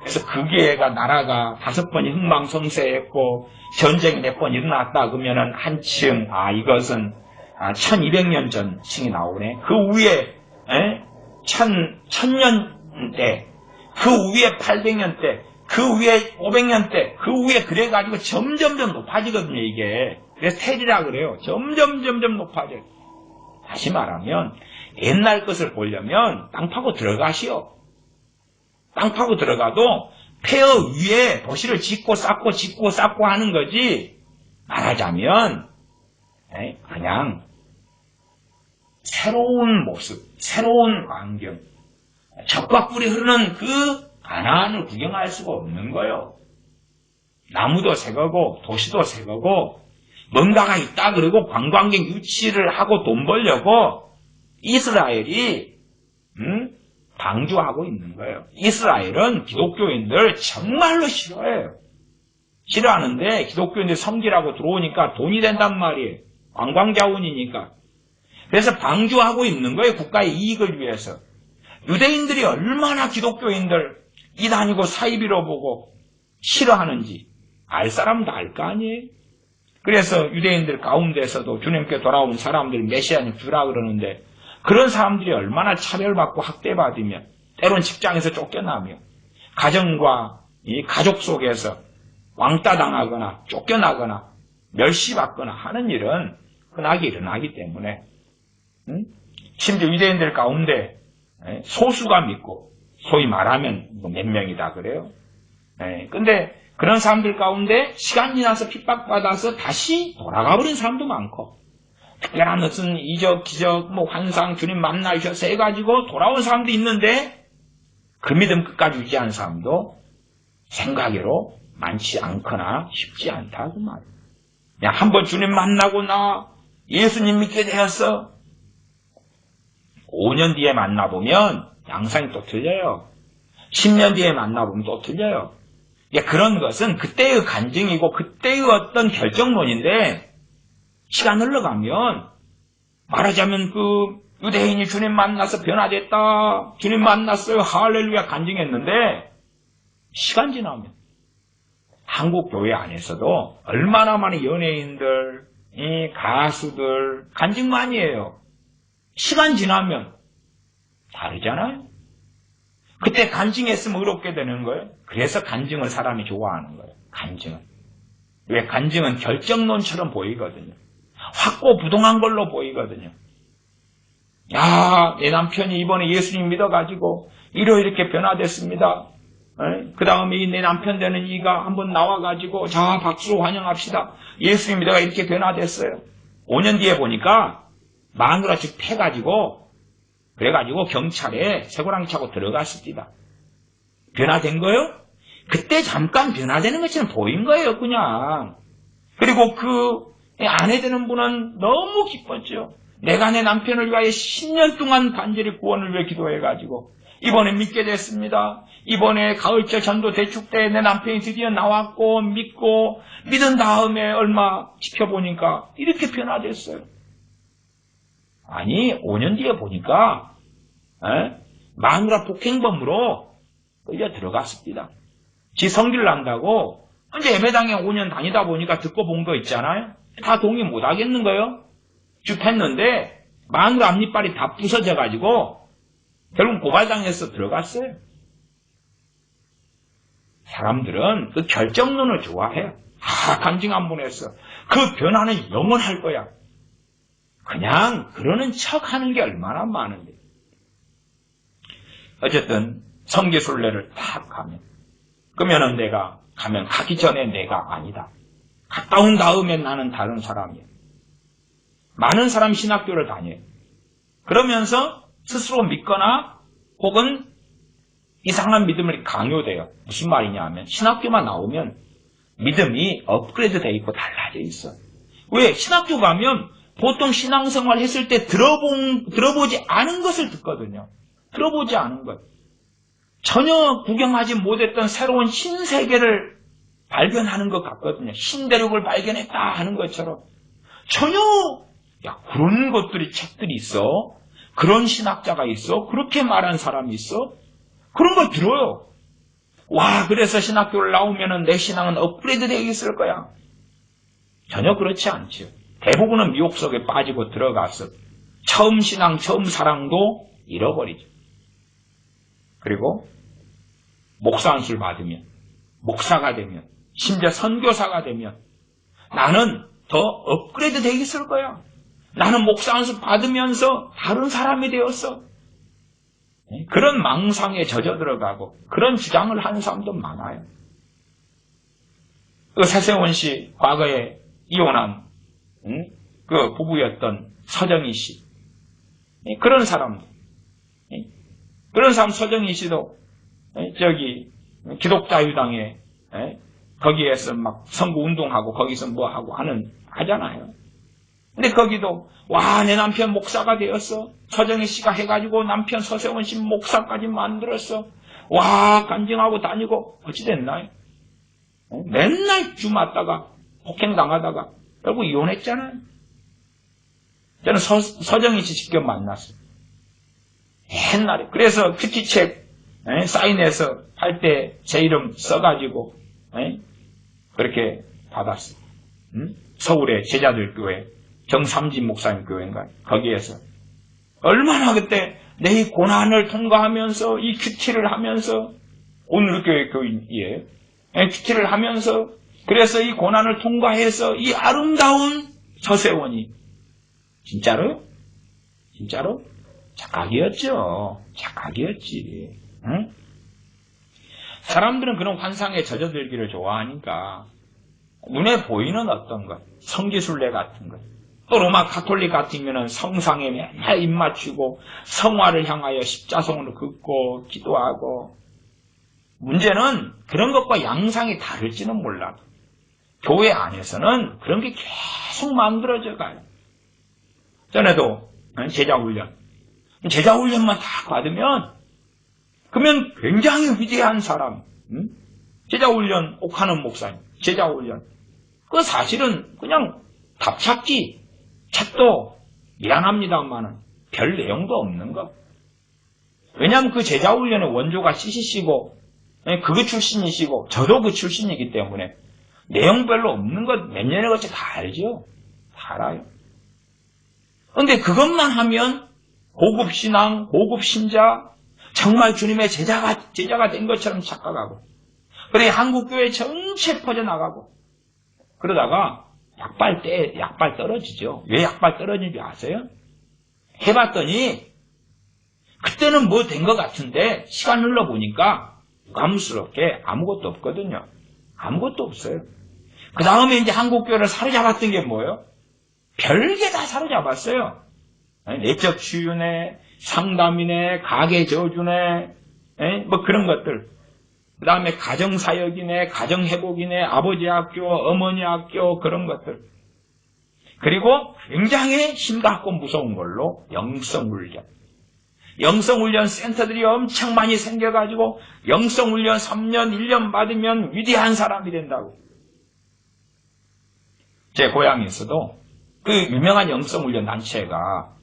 그래서 그게가 나라가 5번이 흥망성쇠했고 전쟁이 4번 일어났다 그러면은 한 층, 이것은 1200년 전 층이 나오네. 그 위에 1000년대, 그 위에 800년대, 그 위에 500년대, 그 위에 그래가지고 점점 높아지거든요 이게. 그래서 텔이라 그래요. 점점 높아져요. 다시 말하면 옛날 것을 보려면 땅 파고 들어가시오. 땅 파고 들어가도 폐허 위에 도시를 짓고 쌓고 하는 거지. 말하자면 그냥 새로운 모습, 새로운 환경, 젖과 꿀이 흐르는 그 가나안을 구경할 수가 없는 거예요. 나무도 새 거고 도시도 새 거고 뭔가가 있다 그러고 관광객 유치를 하고 돈 벌려고 이스라엘이 방주하고 있는 거예요. 이스라엘은 기독교인들 정말로 싫어해요. 싫어하는데 기독교인들 섬기라고 들어오니까 돈이 된단 말이에요. 관광자원이니까. 그래서 방주하고 있는 거예요. 국가의 이익을 위해서. 유대인들이 얼마나 기독교인들 이단이고 사이비로 보고 싫어하는지 알 사람도 알 거 아니에요. 그래서 유대인들 가운데서도 주님께 돌아온 사람들 메시아니 주라 그러는데 그런 사람들이 얼마나 차별받고 학대받으며 때론 직장에서 쫓겨나며 가정과 이 가족 속에서 왕따당하거나 쫓겨나거나 멸시받거나 하는 일은 흔하게 일어나기 때문에 심지어 유대인들 가운데 소수가 믿고 소위 말하면 몇 명이다 그래요. 근데 그런 사람들 가운데 시간 지나서 핍박받아서 다시 돌아가 버린 사람도 많고 특별한 무슨 이적, 기적, 환상, 주님 만나셔서 해가지고 돌아온 사람도 있는데 그 믿음 끝까지 유지한 사람도 생각외로 많지 않거나 쉽지 않다 그 말이에요. 그냥 한번 주님 만나고 나 예수님 믿게 되었어. 5년 뒤에 만나보면 양상이 또 틀려요. 10년 뒤에 만나보면 또 틀려요. 그런 것은 그때의 간증이고 그때의 어떤 결정론인데 시간 흘러가면 말하자면 그 유대인이 주님 만나서 변화됐다. 주님 만났어요. 할렐루야 간증했는데 시간 지나면 한국 교회 안에서도 얼마나 많은 연예인들, 가수들 간증 많이 해요. 시간 지나면 다르잖아요. 그때 간증했으면 의롭게 되는 거예요. 그래서 간증을 사람이 좋아하는 거예요. 간증은. 왜 간증은 결정론처럼 보이거든요. 확고부동한 걸로 보이거든요. 야, 내 남편이 이번에 예수님 믿어가지고 이렇게 변화됐습니다. 그 다음에 내 남편 되는 이가 한번 나와가지고 자 박수로 환영합시다. 예수님 믿어가 이렇게 변화됐어요. 5년 뒤에 보니까 마누라 즉 패가지고 그래가지고 경찰에 쇠고랑 차고 들어갔습니다. 변화된 거요? 그때 잠깐 변화되는 것처럼 보인 거예요, 그냥. 그리고 그 아내 되는 분은 너무 기뻤죠. 내가 내 남편을 위하여 10년 동안 간절히 구원을 위해 기도해가지고 이번에 믿게 됐습니다. 이번에 가을철 전도 대축 때 내 남편이 드디어 나왔고 믿고 믿은 다음에 얼마 지켜보니까 이렇게 변화됐어요. 아니 5년 뒤에 보니까 마누라 폭행범으로 끌려 들어갔습니다. 지 성질 난다고 이제 예배당에 5년 다니다 보니까 듣고 본 거 있잖아요. 다 동의 못 하겠는 거예요. 쭉 했는데 마누라 앞니빨이 다 부서져가지고 결국 고발당해서 들어갔어요. 사람들은 그 결정론을 좋아해요. 간증 한 번 했어. 그 변화는 영원할 거야. 그냥 그러는 척 하는 게 얼마나 많은데. 어쨌든 성지순례를 탁 가면 그러면은 내가 가면 가기 전에 내가 아니다. 갔다 온 다음에 나는 다른 사람이야. 많은 사람 신학교를 다녀요. 그러면서 스스로 믿거나 혹은 이상한 믿음을 강요돼요. 무슨 말이냐 하면 신학교만 나오면 믿음이 업그레이드 돼 있고 달라져 있어. 왜? 신학교 가면 보통 신앙생활 했을 때 들어보지 않은 것을 듣거든요. 들어보지 않은 것. 전혀 구경하지 못했던 새로운 신세계를 발견하는 것 같거든요. 신대륙을 발견했다 하는 것처럼. 전혀 그런 것들이 책들이 있어. 그런 신학자가 있어. 그렇게 말한 사람이 있어. 그런 걸 들어요. 와, 그래서 신학교를 나오면은 내 신앙은 업그레이드 되어 있을 거야. 전혀 그렇지 않죠. 대부분은 미혹 속에 빠지고 들어가서 처음 신앙, 처음 사랑도 잃어버리죠. 그리고 목사 안수를 받으면, 목사가 되면, 심지어 선교사가 되면 나는 더 업그레이드 되어 있을 거야. 나는 목사 안수 받으면서 다른 사람이 되었어. 그런 망상에 젖어 들어가고 그런 주장을 하는 사람도 많아요. 그 세세원 씨 과거에 이혼한 그 부부였던 서정희 씨 그런 사람들 그런 사람 서정희 씨도 저기 기독자유당에 거기에서 막 선거 운동하고 거기서 뭐 하고 하잖아요. 근데 거기도 와, 내 남편 목사가 되었어. 서정희 씨가 해가지고 남편 서세원 씨 목사까지 만들었어. 와, 간증하고 다니고 어찌 됐나요? 맨날 주 맞다가 폭행당하다가 결국 이혼했잖아요. 저는 서정희 씨 직접 만났어요. 옛날에. 그래서 큐티책 사인해서 할 때 제 이름 써가지고 그렇게 받았어요. 서울의 제자들 교회 정삼진 목사님 교회인가 거기에서 얼마나 그때 내 이 고난을 통과하면서 이 큐티를 하면서 오늘 교회 교인이에요. 큐티를 하면서 그래서 이 고난을 통과해서 이 아름다운 서세원이 진짜로? 진짜로? 착각이었죠. 착각이었지. 응? 사람들은 그런 환상에 젖어들기를 좋아하니까 눈에 보이는 어떤 것, 성지순례 같은 것, 또 로마 가톨릭 같으면 성상에 맨날 입 맞추고 성화를 향하여 십자성으로 긋고 기도하고 문제는 그런 것과 양상이 다를지는 몰라. 교회 안에서는 그런 게 계속 만들어져 가요. 전에도 제자훈련만 다 받으면 그러면 굉장히 위대한 사람, 제자훈련 꼭 하는 목사님, 제자훈련. 그 사실은 그냥 답찾기, 책도 미안합니다만은 별 내용도 없는 거. 왜냐하면 그 제자훈련의 원조가 CCC고 그거 출신이시고 저도 그 출신이기 때문에 내용 별로 없는 것 몇 년에 걸쳐 다 알죠. 다 알아요. 그런데 그것만 하면 고급 신앙, 고급 신자, 정말 주님의 제자가 된 것처럼 착각하고, 그래 한국교회 전체 퍼져나가고, 그러다가 약발 떨어지죠. 왜 약발 떨어지는지 아세요? 해봤더니 그때는 뭐 된 것 같은데 시간 흘러보니까 감스럽게 아무것도 없거든요. 아무것도 없어요. 그 다음에 이제 한국교회를 사로잡았던 게 뭐예요? 별게 다 사로잡았어요. 내적 치유네, 상담이네, 가계 저주네, 뭐 그런 것들. 그 다음에 가정사역이네, 가정회복이네, 아버지 학교, 어머니 학교, 그런 것들. 그리고 굉장히 심각하고 무서운 걸로 영성훈련. 영성훈련 센터들이 엄청 많이 생겨가지고 영성훈련 3년, 1년 받으면 위대한 사람이 된다고. 제 고향에서도 그 유명한 영성훈련 단체가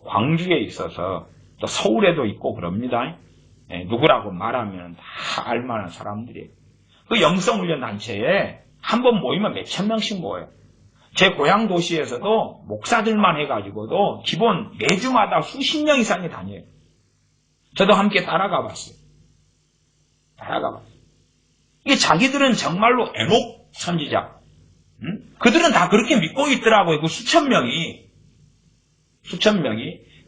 광주에 있어서 또 서울에도 있고 그럽니다. 누구라고 말하면 다 알만한 사람들이에요. 그 영성훈련 단체에 한 번 모이면 몇천 명씩 모여요. 제 고향 도시에서도 목사들만 해가지고도 기본 매주마다 수십 명 이상이 다녀요. 저도 함께 따라가 봤어요. 이게 자기들은 정말로 에녹 선지자. 그들은 다 그렇게 믿고 있더라고요. 그 수천 명이.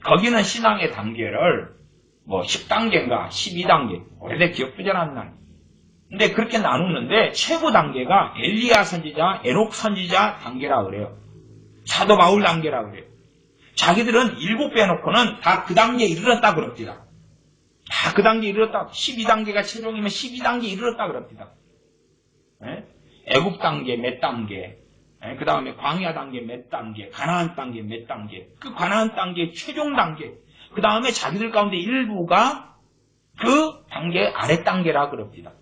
거기는 신앙의 단계를 뭐 10단계인가 12단계. 오래돼 기억도 잘 안 나요. 근데 그렇게 나누는데 최고 단계가 엘리야 선지자, 에녹 선지자 단계라 그래요. 사도 바울 단계라 그래요. 자기들은 7배 놓고는 다 그 단계에 이르렀다 그럽니다. 다 그 단계에 이르렀다. 12단계가 최종이면 12단계에 이르렀다 그럽니다. 애굽 단계 몇 단계, 그 다음에 광야 단계 몇 단계, 가나안 단계 몇 단계, 그 가나안 단계 최종 단계, 그 다음에 자기들 가운데 일부가 그 단계 아래 단계라 그럽니다.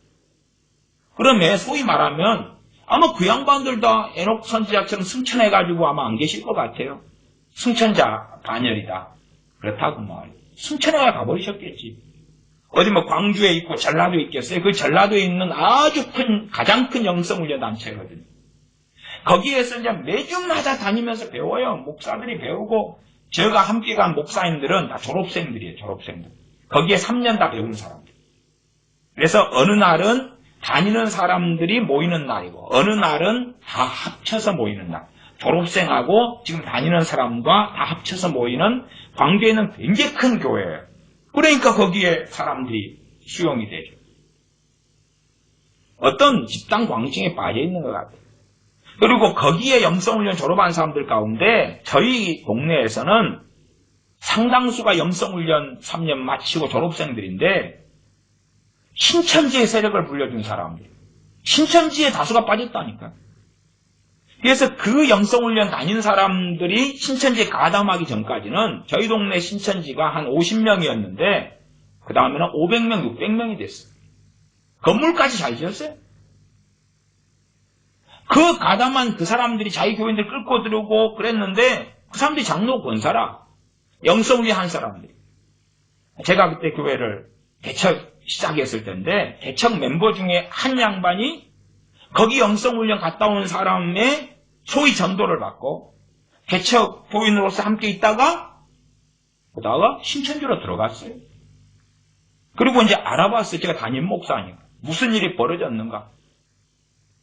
그러면 소위 말하면 아마 그 양반들 다 에녹 선지자처럼 승천해가지고 아마 안 계실 것 같아요. 승천자 반열이다. 그렇다고 말이에요. 승천해가 가버리셨겠지. 어디 뭐 광주에 있고 전라도에 있겠어요. 그 전라도에 있는 아주 가장 큰 영성훈련 단체거든요. 거기에서 이제 매주마다 다니면서 배워요. 목사들이 배우고, 제가 함께 간 목사님들은 다 졸업생들이에요. 졸업생들. 거기에 3년 다 배운 사람들. 그래서 어느 날은 다니는 사람들이 모이는 날이고, 어느 날은 다 합쳐서 모이는 날. 졸업생하고 지금 다니는 사람과 다 합쳐서 모이는, 광주에 있는 굉장히 큰 교회예요. 그러니까 거기에 사람들이 수용이 되죠. 어떤 집단 광증에 빠져 있는 것 같아요. 그리고 거기에 영성훈련 졸업한 사람들 가운데 저희 동네에서는 상당수가 영성훈련 3년 마치고 졸업생들인데 신천지의 세력을 불려준 사람들. 신천지에 다수가 빠졌다니까. 그래서 그 영성훈련 다닌 사람들이 신천지에 가담하기 전까지는 저희 동네 신천지가 한 50명이었는데 그 다음에는 500명, 600명이 됐어요. 건물까지 잘 지었어요. 그 가담한 그 사람들이 자기 교인들 끌고 들어오고 그랬는데 그 사람들이 장로 권사라. 영성훈련 한 사람들이. 제가 그때 교회를 개척 시작했을 때인데 개척 멤버 중에 한 양반이 거기 영성훈련 갔다 온 사람의 소위 전도를 받고 개척 교인으로서 함께 있다가 그러다가 신천지로 들어갔어요. 그리고 이제 알아봤어요. 제가 담임 목사니까. 무슨 일이 벌어졌는가.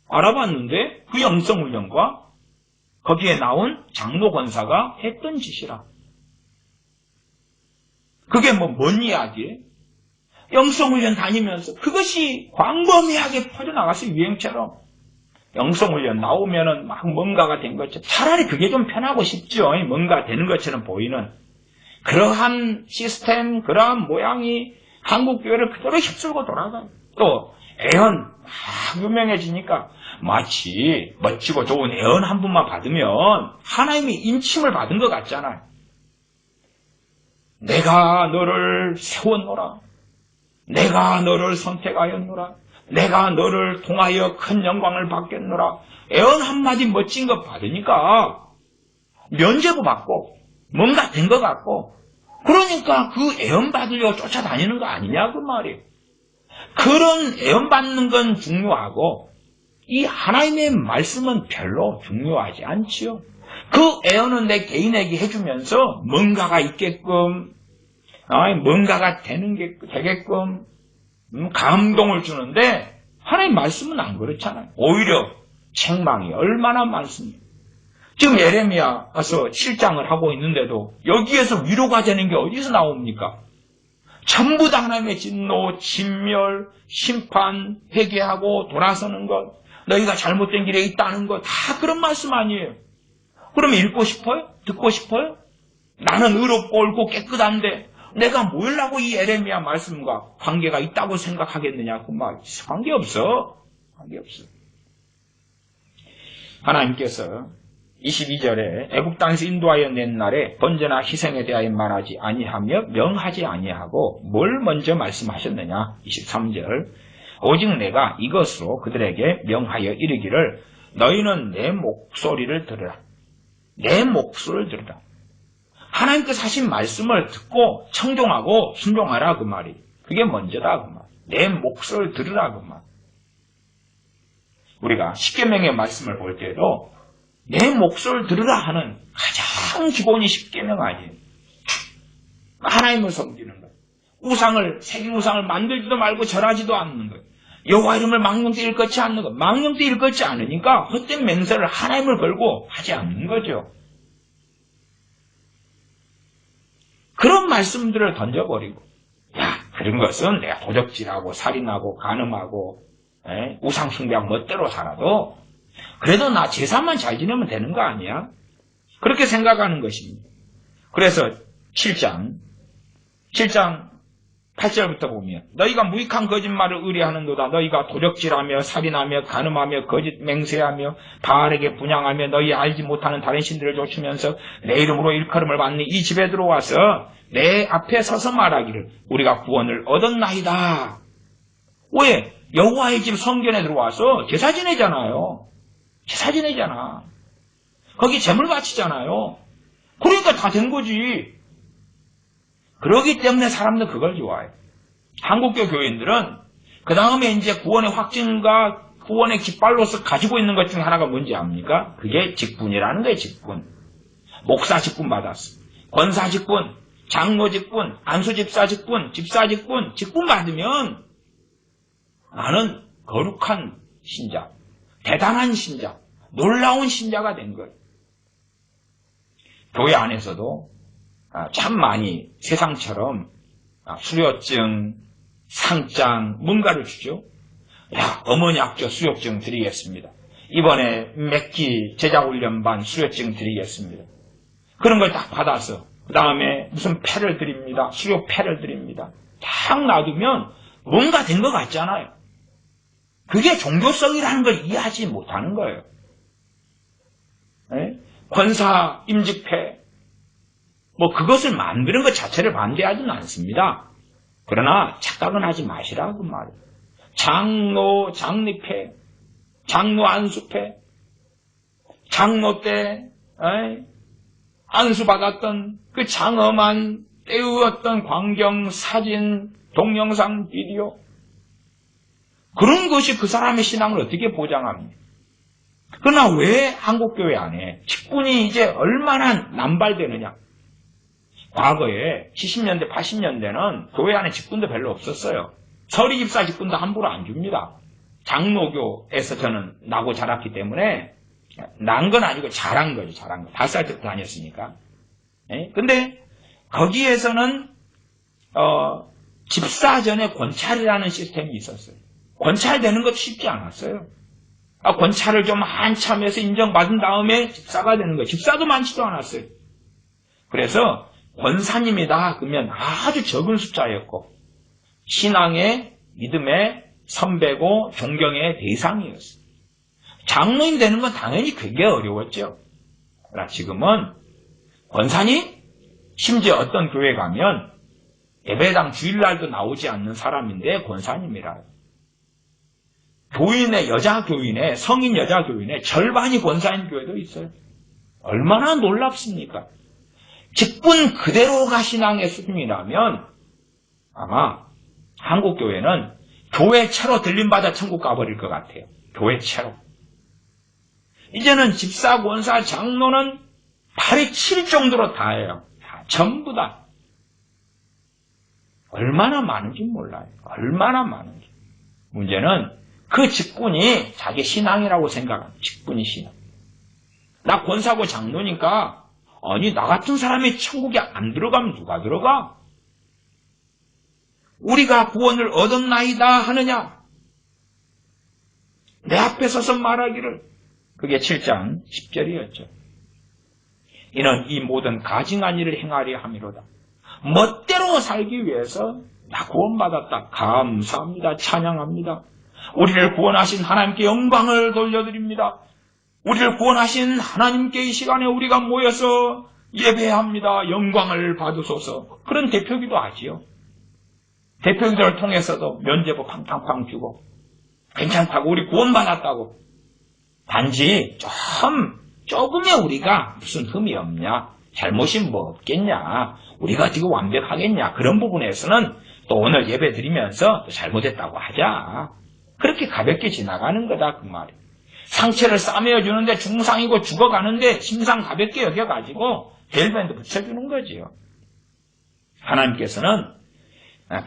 알아봤는데 그 영성훈련과 거기에 나온 장로 권사가 했던 짓이라. 그게 뭔 이야기예요? 영성훈련 다니면서 그것이 광범위하게 퍼져나갔어요. 유행처럼. 영성훈련 나오면은 막 뭔가가 된 것처럼. 차라리 그게 좀 편하고 싶죠. 뭔가 되는 것처럼 보이는. 그러한 시스템, 그러한 모양이 한국교회를 그대로 휩쓸고 돌아가요. 또 애언 막 유명해지니까 마치 멋지고 좋은 애언 한 분만 받으면 하나님이 인침을 받은 것 같잖아요. 내가 너를 세웠노라. 내가 너를 선택하였노라. 내가 너를 통하여 큰 영광을 받겠노라. 애언 한마디 멋진 거 받으니까 면죄부 받고 뭔가 된 것 같고 그러니까 그 애언 받으려고 쫓아다니는 거 아니냐 그 말이에요. 그런 애언 받는 건 중요하고 이 하나님의 말씀은 별로 중요하지 않지요. 그 애언은 내 개인에게 해주면서 뭔가가 있게끔 뭔가가 되게끔 감동을 주는데 하나님 말씀은 안 그렇잖아요. 오히려 책망이 얼마나 많습니다. 지금 예레미야 가서 7장을 하고 있는데도 여기에서 위로가 되는 게 어디서 나옵니까? 전부 다 하나님의 진노, 진멸, 심판, 회개하고 돌아서는 것, 너희가 잘못된 길에 있다는 것, 다 그런 말씀 아니에요. 그러면 읽고 싶어요? 듣고 싶어요? 나는 의롭고 옳고 깨끗한데 내가 뭐라고 이 예레미야 말씀과 관계가 있다고 생각하겠느냐 그 말. 관계없어. 관계없어. 하나님께서 22절에 애국 땅에서 인도하여 낸 날에 번제나 희생에 대하여 말하지 아니하며 명하지 아니하고 뭘 먼저 말씀하셨느냐 23절 오직 내가 이것으로 그들에게 명하여 이르기를 너희는 내 목소리를 들으라. 내 목소리를 들으라. 하나님께서 하신 말씀을 듣고 청종하고 순종하라 그 말이. 그게 먼저다 그 말. 내 목소리를 들으라 그 말. 우리가 십계명의 말씀을 볼 때도 내 목소리를 들으라 하는 가장 기본이 십계명 아니에요. 하나님을 섬기는 것. 새긴 우상을 만들지도 말고 절하지도 않는 것. 여호와 이름을 망령되이 일컫지 않는 것. 망령되이 일컫지 않으니까 헛된 맹세를 하나님을 걸고 하지 않는 거죠. 그런 말씀들을 던져버리고 그런 것은 내가 도적질하고 살인하고 간음하고 우상 숭배하고 멋대로 살아도 그래도 나 제사만 잘 지내면 되는 거 아니야? 그렇게 생각하는 것입니다. 그래서 7장 8절부터 보면 너희가 무익한 거짓말을 의뢰하는도다. 너희가 도적질하며 살인하며 간음하며 거짓 맹세하며 바알에게 분향하며 너희 알지 못하는 다른 신들을 좇으면서 내 이름으로 일컬음을 받는 이 집에 들어와서 내 앞에 서서 말하기를 우리가 구원을 얻었나이다. 왜? 여호와의 집 성전에 들어와서 제사 지내잖아요. 제사 지내잖아. 거기 제물 바치잖아요. 그러니까 다 된 거지. 그러기 때문에 사람들 그걸 좋아해. 한국교 교인들은 그 다음에 이제 구원의 확증과 구원의 깃발로서 가지고 있는 것 중에 하나가 뭔지 압니까? 그게 직분이라는 거예요. 직분. 목사 직분 받았어. 권사 직분, 장로 직분, 안수집사 직분, 집사 직분, 직분 받으면 나는 거룩한 신자, 대단한 신자, 놀라운 신자가 된 거예요. 교회 안에서도 참 많이 세상처럼 수료증, 상장, 뭔가를 주죠. 어머니 학교 수료증 드리겠습니다. 이번에 맥기 제자훈련반 수료증 드리겠습니다. 그런 걸 딱 받아서 그 다음에 무슨 패를 드립니다. 수료 패를 드립니다. 딱 놔두면 뭔가 된 것 같잖아요. 그게 종교성이라는 걸 이해하지 못하는 거예요. 권사 임직패 그것을 만드는 것 자체를 반대하지는 않습니다. 그러나 착각은 하지 마시라 그 말이에요. 장로 장립회, 장로 안수패, 장로 때 안수받았던 그 장엄한 때의 어떤 광경, 사진, 동영상, 비디오 그런 것이 그 사람의 신앙을 어떻게 보장합니까? 그러나 왜 한국교회 안에 직분이 이제 얼마나 남발되느냐? 과거에 70년대, 80년대는 교회 안에 직분도 별로 없었어요. 서리집사 직분도 함부로 안 줍니다. 장로교에서 저는 나고 자랐기 때문에 난 건 아니고 잘한 거죠. 잘한 거. 5살 때부터 다녔으니까. 근데 거기에서는 집사 전에 권찰이라는 시스템이 있었어요. 권찰되는 것도 쉽지 않았어요. 권찰을 좀 한참 해서 인정받은 다음에 집사가 되는 거예요. 집사도 많지도 않았어요. 그래서 권사님이다 그러면 아주 적은 숫자였고 신앙의 믿음의 선배고 존경의 대상이었어요. 장로인 되는 건 당연히 굉장히 어려웠죠. 그러나 지금은 권사님? 심지어 어떤 교회 가면 예배당 주일날도 나오지 않는 사람인데 권사님이라요. 교인의 여자 교인의 성인 여자 교인의 절반이 권사인 교회도 있어요. 얼마나 놀랍습니까? 직분 그대로가 신앙의 수준이라면 아마 한국 교회는 교회채로 들림받아 천국 가버릴 것 같아요. 교회채로. 이제는 집사, 권사, 장로는 발이 칠 정도로 다예요. 다, 전부 다. 얼마나 많은지 몰라요. 얼마나 많은지. 문제는 그 직분이 자기 신앙이라고 생각합니다. 직분이 신앙. 나 권사고 장로니까 아니 나 같은 사람이 천국에 안 들어가면 누가 들어가? 우리가 구원을 얻었나이다 하느냐? 내 앞에 서서 말하기를. 그게 7장 10절이었죠. 이는 이 모든 가증한 일을 행하려 함이로다. 멋대로 살기 위해서 나 구원받았다. 감사합니다. 찬양합니다. 우리를 구원하신 하나님께 영광을 돌려드립니다. 우리를 구원하신 하나님께 이 시간에 우리가 모여서 예배합니다. 영광을 받으소서. 그런 대표기도 하지요. 대표기도를 통해서도 면죄부 팡팡팡 주고 괜찮다고 우리 구원받았다고. 단지 조금의 우리가 무슨 흠이 없냐, 잘못이 뭐 없겠냐, 우리가 지금 완벽하겠냐, 그런 부분에서는 또 오늘 예배 드리면서 또 잘못했다고 하자. 그렇게 가볍게 지나가는 거다 그 말이에요. 상처를 싸매어 주는데 중상이고 죽어가는데 심상 가볍게 여겨가지고 벨밴드 붙여주는 거지요. 하나님께서는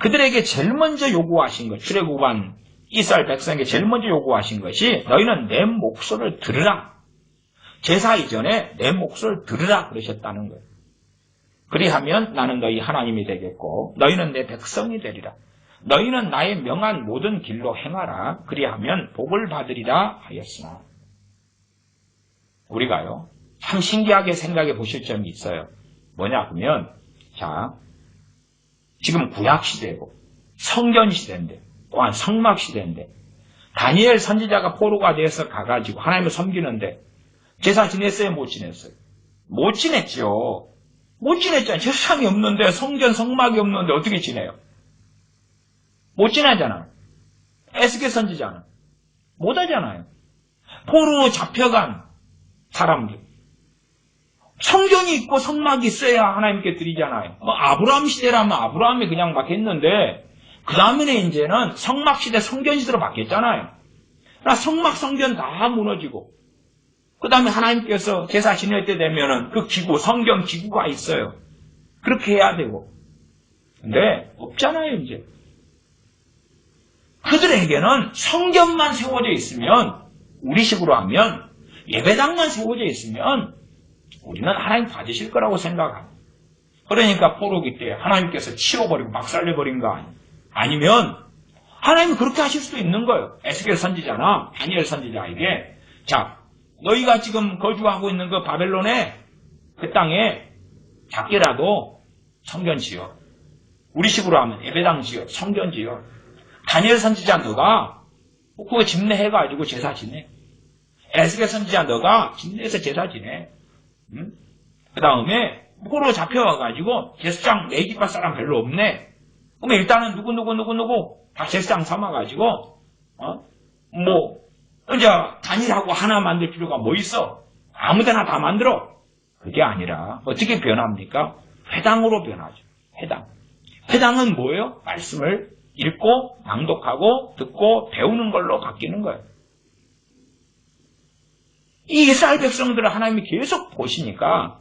그들에게 제일 먼저 요구하신 것, 출애굽한 이스라엘 백성에게 제일 먼저 요구하신 것이 너희는 내 목소리를 들으라. 제사 이전에 내 목소리를 들으라 그러셨다는 거예요. 그리하면 나는 너희 하나님이 되겠고 너희는 내 백성이 되리라. 너희는 나의 명한 모든 길로 행하라. 그리하면 복을 받으리라 하였으나. 우리가요 참 신기하게 생각해 보실 점이 있어요. 뭐냐 하면 자 지금 구약시대고 성전시대인데 또한 성막시대인데 다니엘 선지자가 포로가 돼서 가가지고 하나님을 섬기는데 제사 지냈어요? 못 지냈어요? 못 지냈죠. 못 지냈잖아요. 제사상이 없는데 성전 성막이 없는데 어떻게 지내요? 못 지내잖아요. 에스겔 선지자는 못 하잖아요. 포로 잡혀간 사람들 성전이 있고 성막이 있어야 하나님께 드리잖아요. 뭐 아브라함 시대라면 아브라함이 그냥 막 했는데 그 다음에는 이제는 성막 시대 성전 시대로 바뀌었잖아요. 그러나 성막 성전 다 무너지고 그 다음에 하나님께서 제사 지낼 때 되면은 그 기구 성경 기구가 있어요. 그렇게 해야 되고 근데 없잖아요 이제. 그들에게는 성전만 세워져 있으면 우리식으로 하면 예배당만 세워져 있으면 우리는 하나님 받으실 거라고 생각합니다. 그러니까 포로기 때 하나님께서 치워버리고 막 살려버린 거 아니에요. 아니면 하나님이 그렇게 하실 수도 있는 거예요. 에스겔 선지자나 다니엘 선지자에게 자 너희가 지금 거주하고 있는 그 바벨론의 그 땅에 작게라도 성전 지어. 우리식으로 하면 예배당 지어. 성전 지어. 다니엘 선지자 너가 그거 집례해가지고 제사 지내. 에스겔 선지자 너가 집례해서 제사 지내. 응? 그 다음에 포로 잡혀와가지고 제사장 레이기파 사람 별로 없네. 그러면 일단은 누구 다 제사장 삼아가지고 이제 단일하고 하나 만들 필요가 뭐 있어? 아무데나 다 만들어. 그게 아니라 어떻게 변합니까? 회당으로 변하죠. 회당. 회당은 뭐예요? 말씀을 읽고 낭독하고 듣고 배우는 걸로 바뀌는 거예요. 이 이스라엘 백성들을 하나님이 계속 보시니까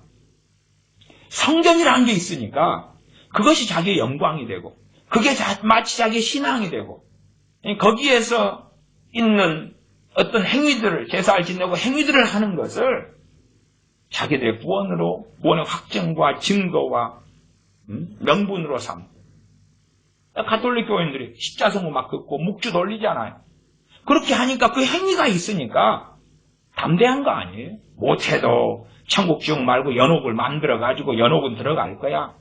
성전이라는 게 있으니까 그것이 자기의 영광이 되고 그게 마치 자기의 신앙이 되고 거기에서 있는 어떤 행위들을 제사를 지내고 행위들을 하는 것을 자기들의 구원의 확증과 증거와 명분으로 삼고 가톨릭 교인들이 십자성구 막 긋고 묵주 돌리잖아요. 그렇게 하니까 그 행위가 있으니까 담대한 거 아니에요? 못해도 천국 지옥 말고 연옥을 만들어가지고 연옥은 들어갈 거야.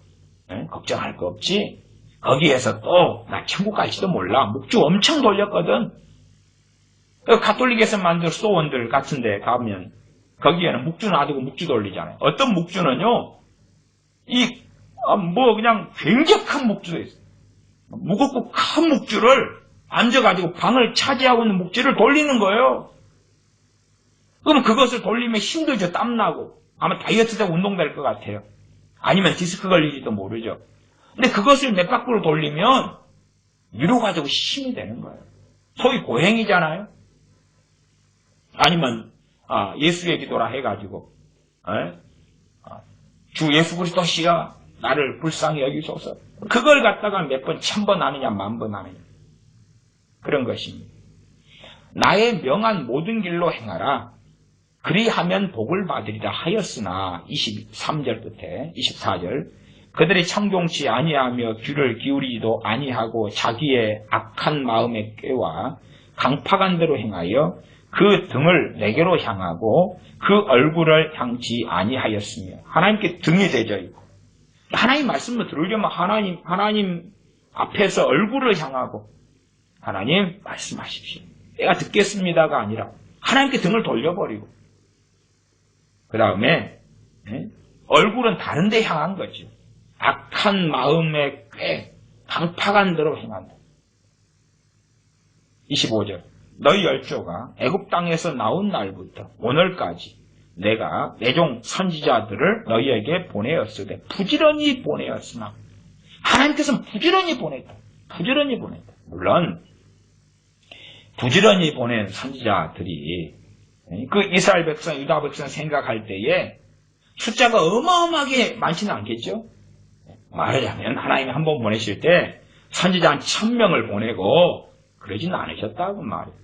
걱정할 거 없지. 거기에서 또 나 천국 갈지도 몰라. 묵주 엄청 돌렸거든. 가톨릭에서 만든 소원들 같은 데 가면 거기에는 묵주 놔두고 묵주 돌리잖아요. 어떤 묵주는요. 그냥 굉장히 큰 묵주도 있어요. 무겁고 큰 묵주를 앉아가지고 방을 차지하고 있는 묵주를 돌리는 거예요. 그럼 그것을 돌리면 힘들죠. 땀나고. 아마 다이어트 때 운동될 것 같아요. 아니면 디스크 걸리지도 모르죠. 근데 그것을 몇 바퀴로 돌리면 밀어가지고 힘이 되는 거예요. 소위 고행이잖아요. 아니면 예수의 기도라 해가지고 주 예수 그리스도시여 나를 불쌍히 여기소서. 그걸 갖다가 몇 번, 1000번 하느냐 10,000번 하느냐 그런 것입니다. 나의 명한 모든 길로 행하라. 그리하면 복을 받으리라 하였으나 23절 끝에 24절 그들이 청종치 아니하며 귀를 기울이지도 아니하고 자기의 악한 마음에 꾀와 강팍한 대로 행하여 그 등을 내게로 향하고 그 얼굴을 향지 아니하였으며 하나님께 등이 대져 있고 하나님 말씀을 들으려면 하나님 앞에서 얼굴을 향하고 하나님 말씀하십시오. 내가 듣겠습니다가 아니라 하나님께 등을 돌려버리고 그 다음에 얼굴은 다른 데 향한 거죠. 악한 마음에 꽤 강팍한 대로 행한다. 25절 너희 열조가 애굽 땅에서 나온 날부터 오늘까지 내가 내 종 선지자들을 너희에게 보내었으되 부지런히 보내었으나 하나님께서는 부지런히 보냈다. 부지런히 보냈다. 물론 부지런히 보낸 선지자들이 그 이스라엘 백성, 유다 백성 생각할 때에 숫자가 어마어마하게 많지는 않겠죠. 말하자면 하나님이 한 번 보내실 때 선지자 한 1000명을 보내고 그러진 않으셨다고 말이에요.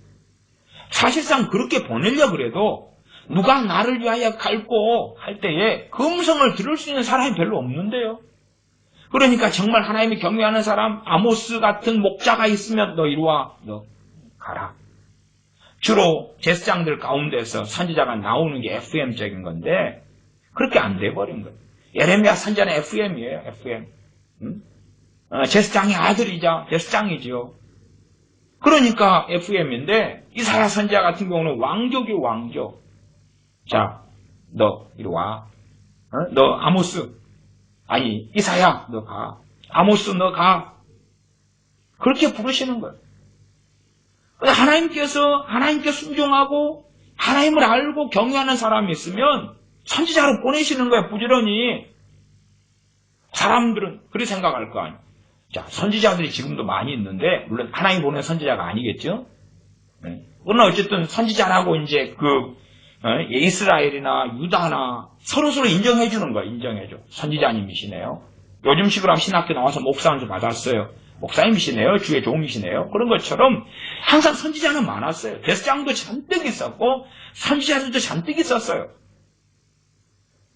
사실상 그렇게 보내려 그래도 누가 나를 위하여 갈고 할 때에 그 음성을 들을 수 있는 사람이 별로 없는데요. 그러니까 정말 하나님이 경외하는 사람 아모스 같은 목자가 있으면 너 이리 와, 너 가라. 주로 제사장들 가운데서 선지자가 나오는 게 FM적인 건데 그렇게 안 돼버린 거예요. 예레미야 선지자는 FM이에요. FM. 제사장의 아들이자 제사장이지요. 그러니까 FM인데 이사야 선지자 같은 경우는 왕족이 왕족. 자, 너 이리 와. 너 아모스. 아니 이사야 너 가. 아모스 너 가. 그렇게 부르시는 거예요. 하나님께 순종하고 하나님을 알고 경외하는 사람이 있으면 선지자로 보내시는 거예요. 부지런히. 사람들은 그렇게 생각할 거 아니에요. 자, 선지자들이 지금도 많이 있는데 물론 하나님 보낸 선지자가 아니겠죠. 그러나 어쨌든 선지자라고 이제 이스라엘이나 유다나 서로서로 인정해 주는 거예요. 인정해줘. 선지자님이시네요. 요즘식으로 하면 신학교 나와서 목사 한수 받았어요. 목사님이시네요. 주의 종이시네요. 그런 것처럼 항상 선지자는 많았어요. 제사장도 잔뜩 있었고 선지자들도 잔뜩 있었어요.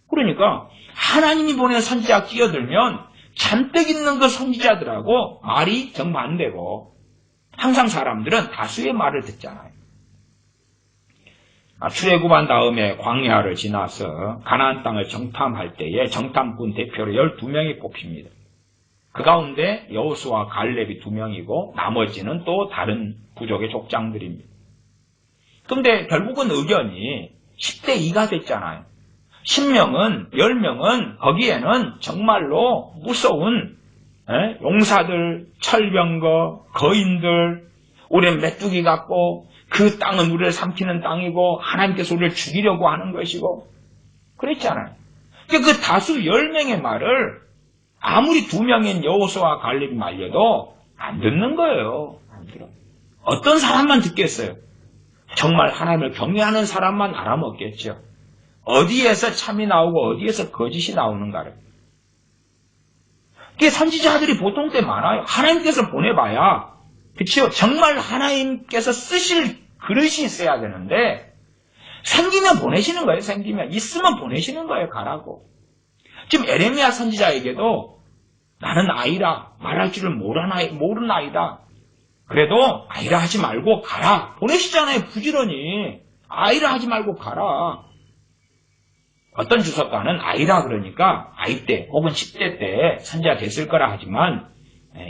그러니까 하나님이 보낸 선지자가 끼어들면 잔뜩 있는 그 선지자들하고 말이 정반대고 항상 사람들은 다수의 말을 듣잖아요. 출애굽한 다음에 광야를 지나서 가나안 땅을 정탐할 때에 정탐꾼 대표로 12명이 뽑힙니다. 그 가운데 여호수아 갈렙이 2명이고 나머지는 또 다른 부족의 족장들입니다. 그런데 결국은 의견이 10대 2가 됐잖아요. 10명은 거기에는 정말로 무서운 용사들, 철병거, 거인들, 우리는 메뚜기 같고 그 땅은 우리를 삼키는 땅이고 하나님께서 우리를 죽이려고 하는 것이고 그랬잖아요. 그 다수 10명의 말을 아무리 2명인 여호수아와 갈렙이 말려도 안 듣는 거예요. 안 들어. 어떤 사람만 듣겠어요? 정말 하나님을 경외하는 사람만 알아먹겠죠. 어디에서 참이 나오고 어디에서 거짓이 나오는가를. 그게 선지자들이 보통 때 많아요. 하나님께서 보내봐야 그렇죠. 정말 하나님께서 쓰실 그릇이 있어야 되는데 생기면 보내시는 거예요. 생기면 있으면 보내시는 거예요. 가라고. 지금 에레미야 선지자에게도 나는 아이라 말할 줄을 모르는 아이다. 그래도 아이라 하지 말고 가라. 보내시잖아요. 부지런히. 아이라 하지 말고 가라. 어떤 주석가는 아이라 그러니까 아이 때 혹은 10대 때 선지자 됐을 거라 하지만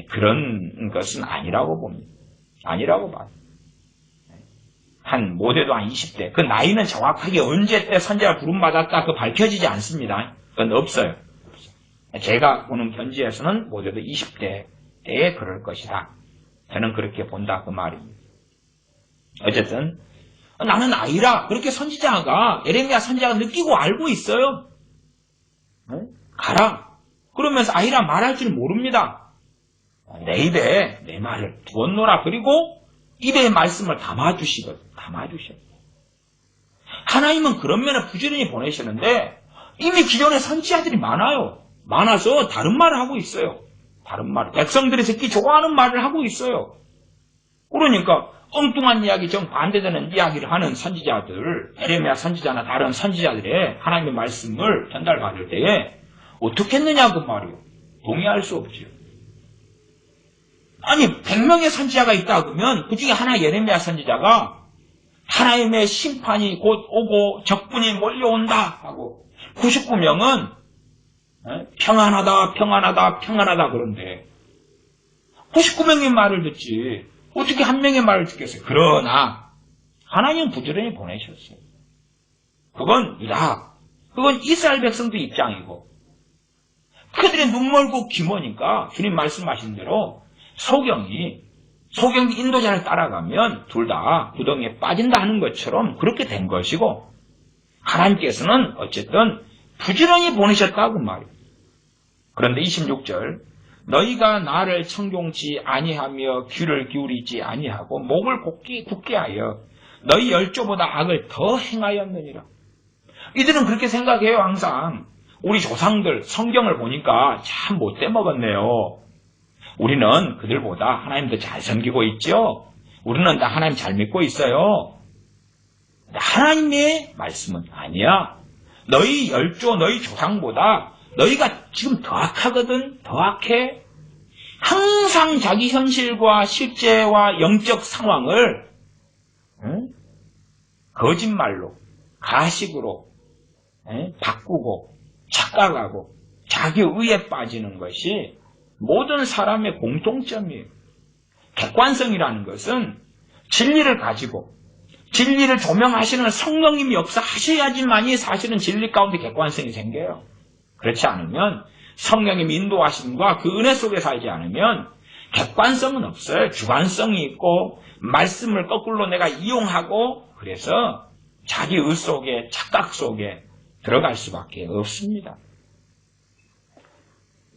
그런 것은 아니라고 봅니다. 아니라고 봐요. 한 모대도 한 20대. 그 나이는 정확하게 언제 때 선지자가 부름받았다 그 밝혀지지 않습니다. 그건 없어요. 제가 보는 견지에서는 모대도 20대에 그럴 것이다. 저는 그렇게 본다 그 말입니다. 어쨌든 나는 아이라 그렇게 선지자가 예레미야 선지자가 느끼고 알고 있어요. 가라. 그러면서 아이라 말할 줄 모릅니다. 내 입에 내 말을 두었노라. 그리고 입에 말씀을 담아주시거든. 담아주셔. 하나님은 그런 면에 부지런히 보내시는데 이미 기존에 선지자들이 많아요. 많아서 다른 말을 하고 있어요. 다른 말. 백성들이 듣기 좋아하는 말을 하고 있어요. 그러니까 엉뚱한 이야기, 정반대되는 이야기를 하는 선지자들, 예레미야 선지자나 다른 선지자들의 하나님의 말씀을 전달받을 때에 어떻게 했느냐 그 말이요. 동의할 수 없지요. 아니 100명의 선지자가 있다 그러면 그 중에 하나 예레미야 선지자가 하나님의 심판이 곧 오고 적군이 몰려온다 하고 99명은 평안하다 평안하다 평안하다 그런데 99명의 말을 듣지 어떻게 한 명의 말을 듣겠어요. 그러나 하나님은 부지런히 보내셨어요. 그건 이스라엘 백성도 입장이고 그들의 눈 멀고 귀 머니까 주님 말씀하신 대로 소경이 인도자를 따라가면 둘 다 구덩이에 빠진다 하는 것처럼 그렇게 된 것이고 하나님께서는 어쨌든 부지런히 보내셨다고 말이에요. 그런데 26절 너희가 나를 청종치 아니하며 귀를 기울이지 아니하고 목을 굳게 하여 너희 열조보다 악을 더 행하였느니라. 이들은 그렇게 생각해요. 항상 우리 조상들 성경을 보니까 참 못돼 먹었네요. 우리는 그들보다 하나님도 잘 섬기고 있죠. 우리는 다 하나님 잘 믿고 있어요. 하나님의 말씀은 아니야. 너희 열조 너희 조상보다 너희가 지금 더 악하거든. 더 악해. 항상 자기 현실과 실제와 영적 상황을 거짓말로 가식으로 바꾸고 착각하고 자기 의에 빠지는 것이 모든 사람의 공통점이에요. 객관성이라는 것은 진리를 가지고 진리를 조명하시는 성령님이 역사하셔야지만이 사실은 진리 가운데 객관성이 생겨요. 그렇지 않으면 성령님 인도하심과 그 은혜 속에 살지 않으면 객관성은 없어요. 주관성이 있고 말씀을 거꾸로 내가 이용하고 그래서 자기 의 속에 착각 속에 들어갈 수밖에 없습니다.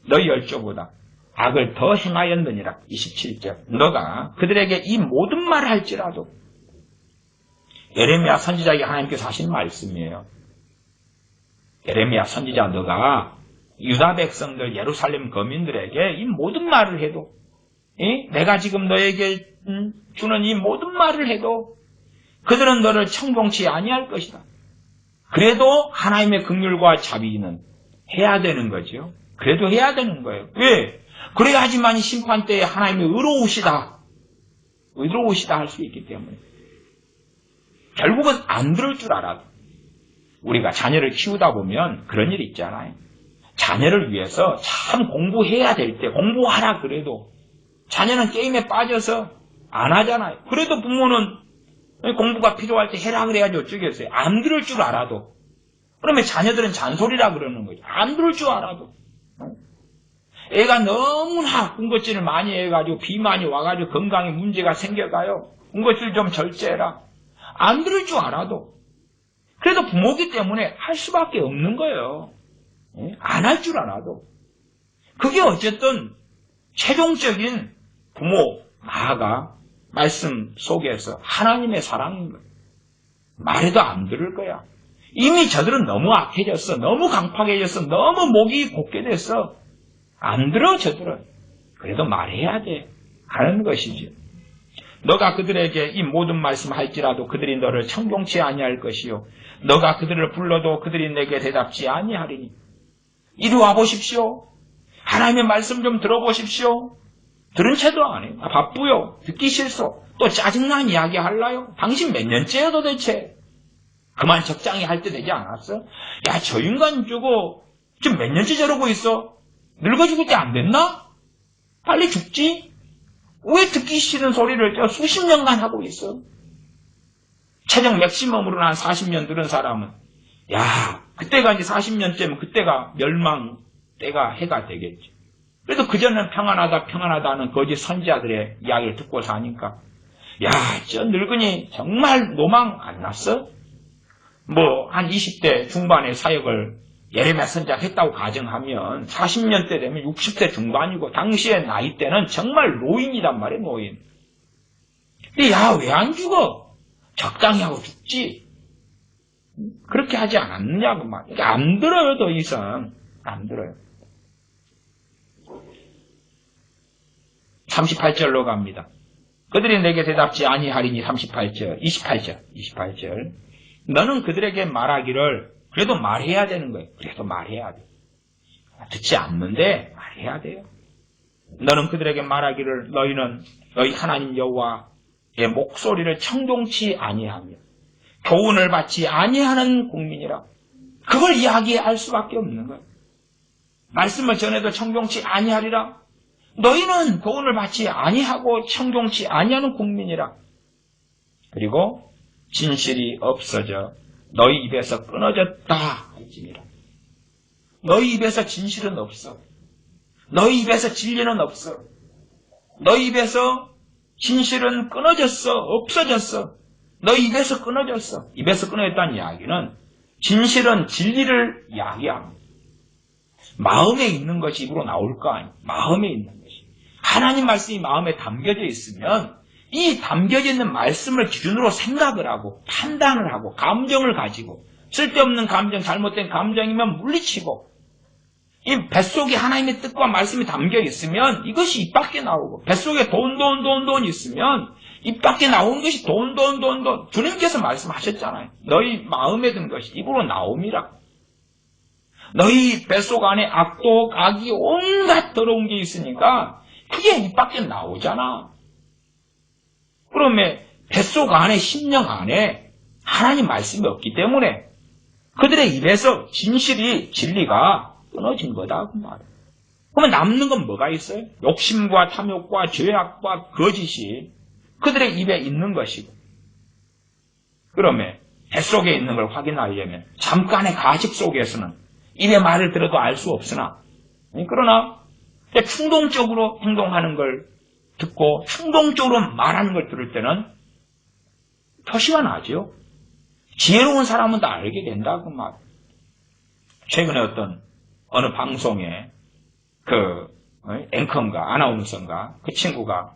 너희 열조보다 악을 더 행하였느니라. 27절 너가 그들에게 이 모든 말을 할지라도 예레미야 선지자에게 하나님께서 하신 말씀이에요. 예레미야 선지자 너가 유다 백성들 예루살렘 거민들에게 이 모든 말을 해도 내가 지금 너에게 주는 이 모든 말을 해도 그들은 너를 청종치 아니할 것이다. 그래도 하나님의 긍휼과 자비는 해야 되는 거죠. 그래도 해야 되는 거예요. 왜? 그래야지만 심판 때에 하나님이 의로우시다 할 수 있기 때문에. 결국은 안 들을 줄 알아도 우리가 자녀를 키우다 보면 그런 일이 있잖아요. 자녀를 위해서 참 공부해야 될 때 공부하라 그래도 자녀는 게임에 빠져서 안 하잖아요. 그래도 부모는 공부가 필요할 때 해라 그래야지 어쩌겠어요. 안 들을 줄 알아도. 그러면 자녀들은 잔소리라 그러는 거죠. 안 들을 줄 알아도. 애가 너무나 군것질을 많이 해가지고 비만이 와가지고 건강에 문제가 생겨가요. 군것질 좀 절제해라. 안 들을 줄 알아도. 그래도 부모기 때문에 할 수밖에 없는 거예요. 안 할 줄 알아도. 그게 어쨌든 최종적인 부모, 나아가 말씀 속에서 하나님의 사랑인 거예요. 말해도 안 들을 거야. 이미 저들은 너무 악해졌어. 너무 강팍해졌어. 너무 목이 곧게 됐어. 안 들어 저들은. 그래도 말해야 돼. 하는 것이지. 너가 그들에게 이 모든 말씀 할지라도 그들이 너를 청종치 아니할 것이요. 너가 그들을 불러도 그들이 내게 대답지 아니하리니. 이리 와보십시오. 하나님의 말씀 좀 들어보십시오. 들은 채도 안 해요. 바쁘요. 듣기 싫소. 또 짜증난 이야기 할라요? 당신 몇 년째요 도대체? 그만 적당히 할 때 되지 않았어? 야, 저 인간 저거 지금 몇 년째 저러고 있어? 늙어 죽을 때 안 됐나? 빨리 죽지? 왜 듣기 싫은 소리를 수십 년간 하고 있어? 최종 맥시멈으로 한 40년 들은 사람은 그때가 이제 40년째면 그때가 멸망 때가 해가 되겠지. 그래도 그전에는 평안하다 하는 거짓 선지자들의 이야기를 듣고 사니까 저 늙은이 정말 노망 안 났어? 한 20대 중반의 사역을 예레미야 선지자가 했다고 가정하면 40년대 되면 60대 중반이고 당시의 나이대는 정말 노인이란 말이에요, 노인. 근데 왜 안 죽어? 적당히 하고 죽지. 그렇게 하지 않았느냐고 말이에요. 안 들어요, 더 이상. 안 들어요. 38절로 갑니다. 그들이 내게 대답지 아니하리니 28절. 너는 그들에게 말하기를 그래도 말해야 되는 거예요. 그래도 말해야 돼. 듣지 않는데 말해야 돼요. 너는 그들에게 말하기를 너희는 너희 하나님 여호와의 목소리를 청종치 아니하며 교훈을 받지 아니하는 국민이라. 그걸 이야기할 수밖에 없는 거예요. 말씀을 전해도 청종치 아니하리라. 너희는 교훈을 받지 아니하고 청종치 아니하는 국민이라. 그리고 진실이 없어져 너희 입에서 끊어졌다 할지니라. 너희 입에서 진실은 없어. 너희 입에서 진리는 없어. 너희 입에서 진실은 끊어졌어. 없어졌어. 너희 입에서 끊어졌어. 입에서 끊어졌다는 이야기는 진실은 진리를 이야기합니다. 마음에 있는 것이 입으로 나올 거 아니에요. 마음에 있는 것이. 하나님 말씀이 마음에 담겨져 있으면 이 담겨져 있는 말씀을 기준으로 생각을 하고 판단을 하고 감정을 가지고 쓸데없는 감정, 잘못된 감정이면 물리치고 이 뱃속에 하나님의 뜻과 말씀이 담겨 있으면 이것이 입 밖에 나오고 뱃속에 돈 있으면 입 밖에 나오는 것이 돈. 주님께서 말씀하셨잖아요. 너희 마음에 든 것이 입으로 나옴이라. 너희 뱃속 안에 악독, 악이 온갖 더러운 게 있으니까 그게 입 밖에 나오잖아. 그러면 뱃속 안에, 심령 안에 하나님 말씀이 없기 때문에 그들의 입에서 진리가 끊어진 거다 그 말이에요. 그러면 남는 건 뭐가 있어요? 욕심과 탐욕과 죄악과 거짓이 그들의 입에 있는 것이고. 그러면 뱃속에 있는 걸 확인하려면 잠깐의 가식 속에서는 입의 말을 들어도 알 수 없으나 그러나 충동적으로 행동하는 걸 듣고 충동적으로 말하는 걸 들을 때는 표시가 나죠. 지혜로운 사람은 다 알게 된다 그 말. 최근에 어느 방송에 앵커인가 아나운서인가 그 친구가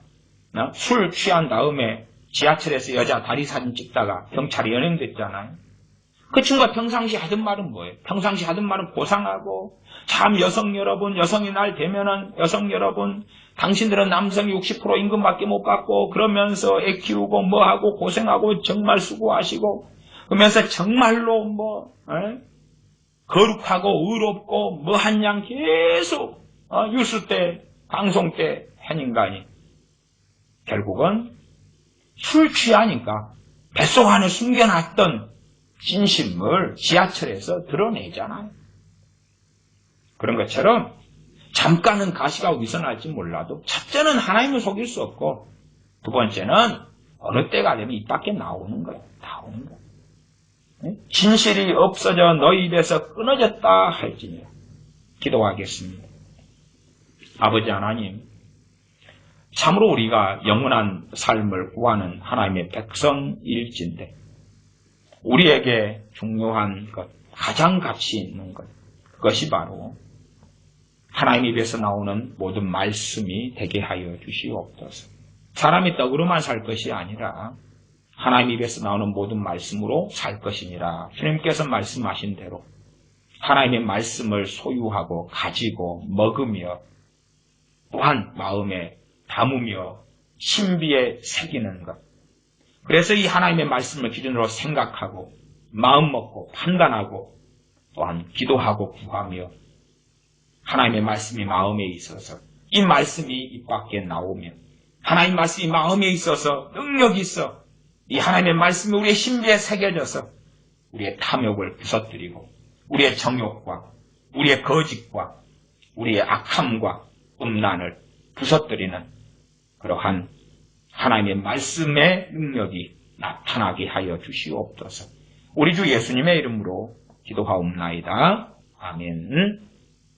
술 취한 다음에 지하철에서 여자 다리 사진 찍다가 경찰에 연행됐잖아요. 그 친구가 평상시 하던 말은 뭐예요? 평상시 하던 말은 고상하고 참 여성 여러분, 여성의 날 되면은 여성 여러분, 당신들은 남성이 60% 임금밖에 못 받고 그러면서 애 키우고 뭐하고 고생하고 정말 수고하시고 그러면서 정말로 거룩하고 의롭고 뭐한 양 계속 뉴스 때 방송 때 한 인간이 결국은 술 취하니까 뱃속 안에 숨겨놨던 진심을 지하철에서 드러내잖아요. 그런 것처럼 잠깐은 가시가 위선할지 몰라도 첫째는 하나님을 속일 수 없고 두 번째는 어느 때가 되면 입 밖에 나오는 거예요. 진실이 없어져 너희 입에서 끊어졌다 할지니 기도하겠습니다. 아버지 하나님, 참으로 우리가 영원한 삶을 구하는 하나님의 백성일진데 우리에게 중요한 것, 가장 가치 있는 것, 그것이 바로 하나님 입에서 나오는 모든 말씀이 되게 하여 주시옵소서. 사람이 떡으로만 살 것이 아니라 하나님 입에서 나오는 모든 말씀으로 살 것이니라. 주님께서 말씀하신 대로 하나님의 말씀을 소유하고 가지고 먹으며 또한 마음에 담으며 신비에 새기는 것. 그래서 이 하나님의 말씀을 기준으로 생각하고 마음 먹고 판단하고 또한 기도하고 구하며 하나님의 말씀이 마음에 있어서 이 말씀이 입 밖에 나오며 하나님의 말씀이 마음에 있어서 능력이 있어 이 하나님의 말씀이 우리의 신비에 새겨져서 우리의 탐욕을 부서뜨리고 우리의 정욕과 우리의 거짓과 우리의 악함과 음란을 부서뜨리는 그러한 하나님의 말씀의 능력이 나타나게 하여 주시옵소서. 우리 주 예수님의 이름으로 기도하옵나이다. 아멘.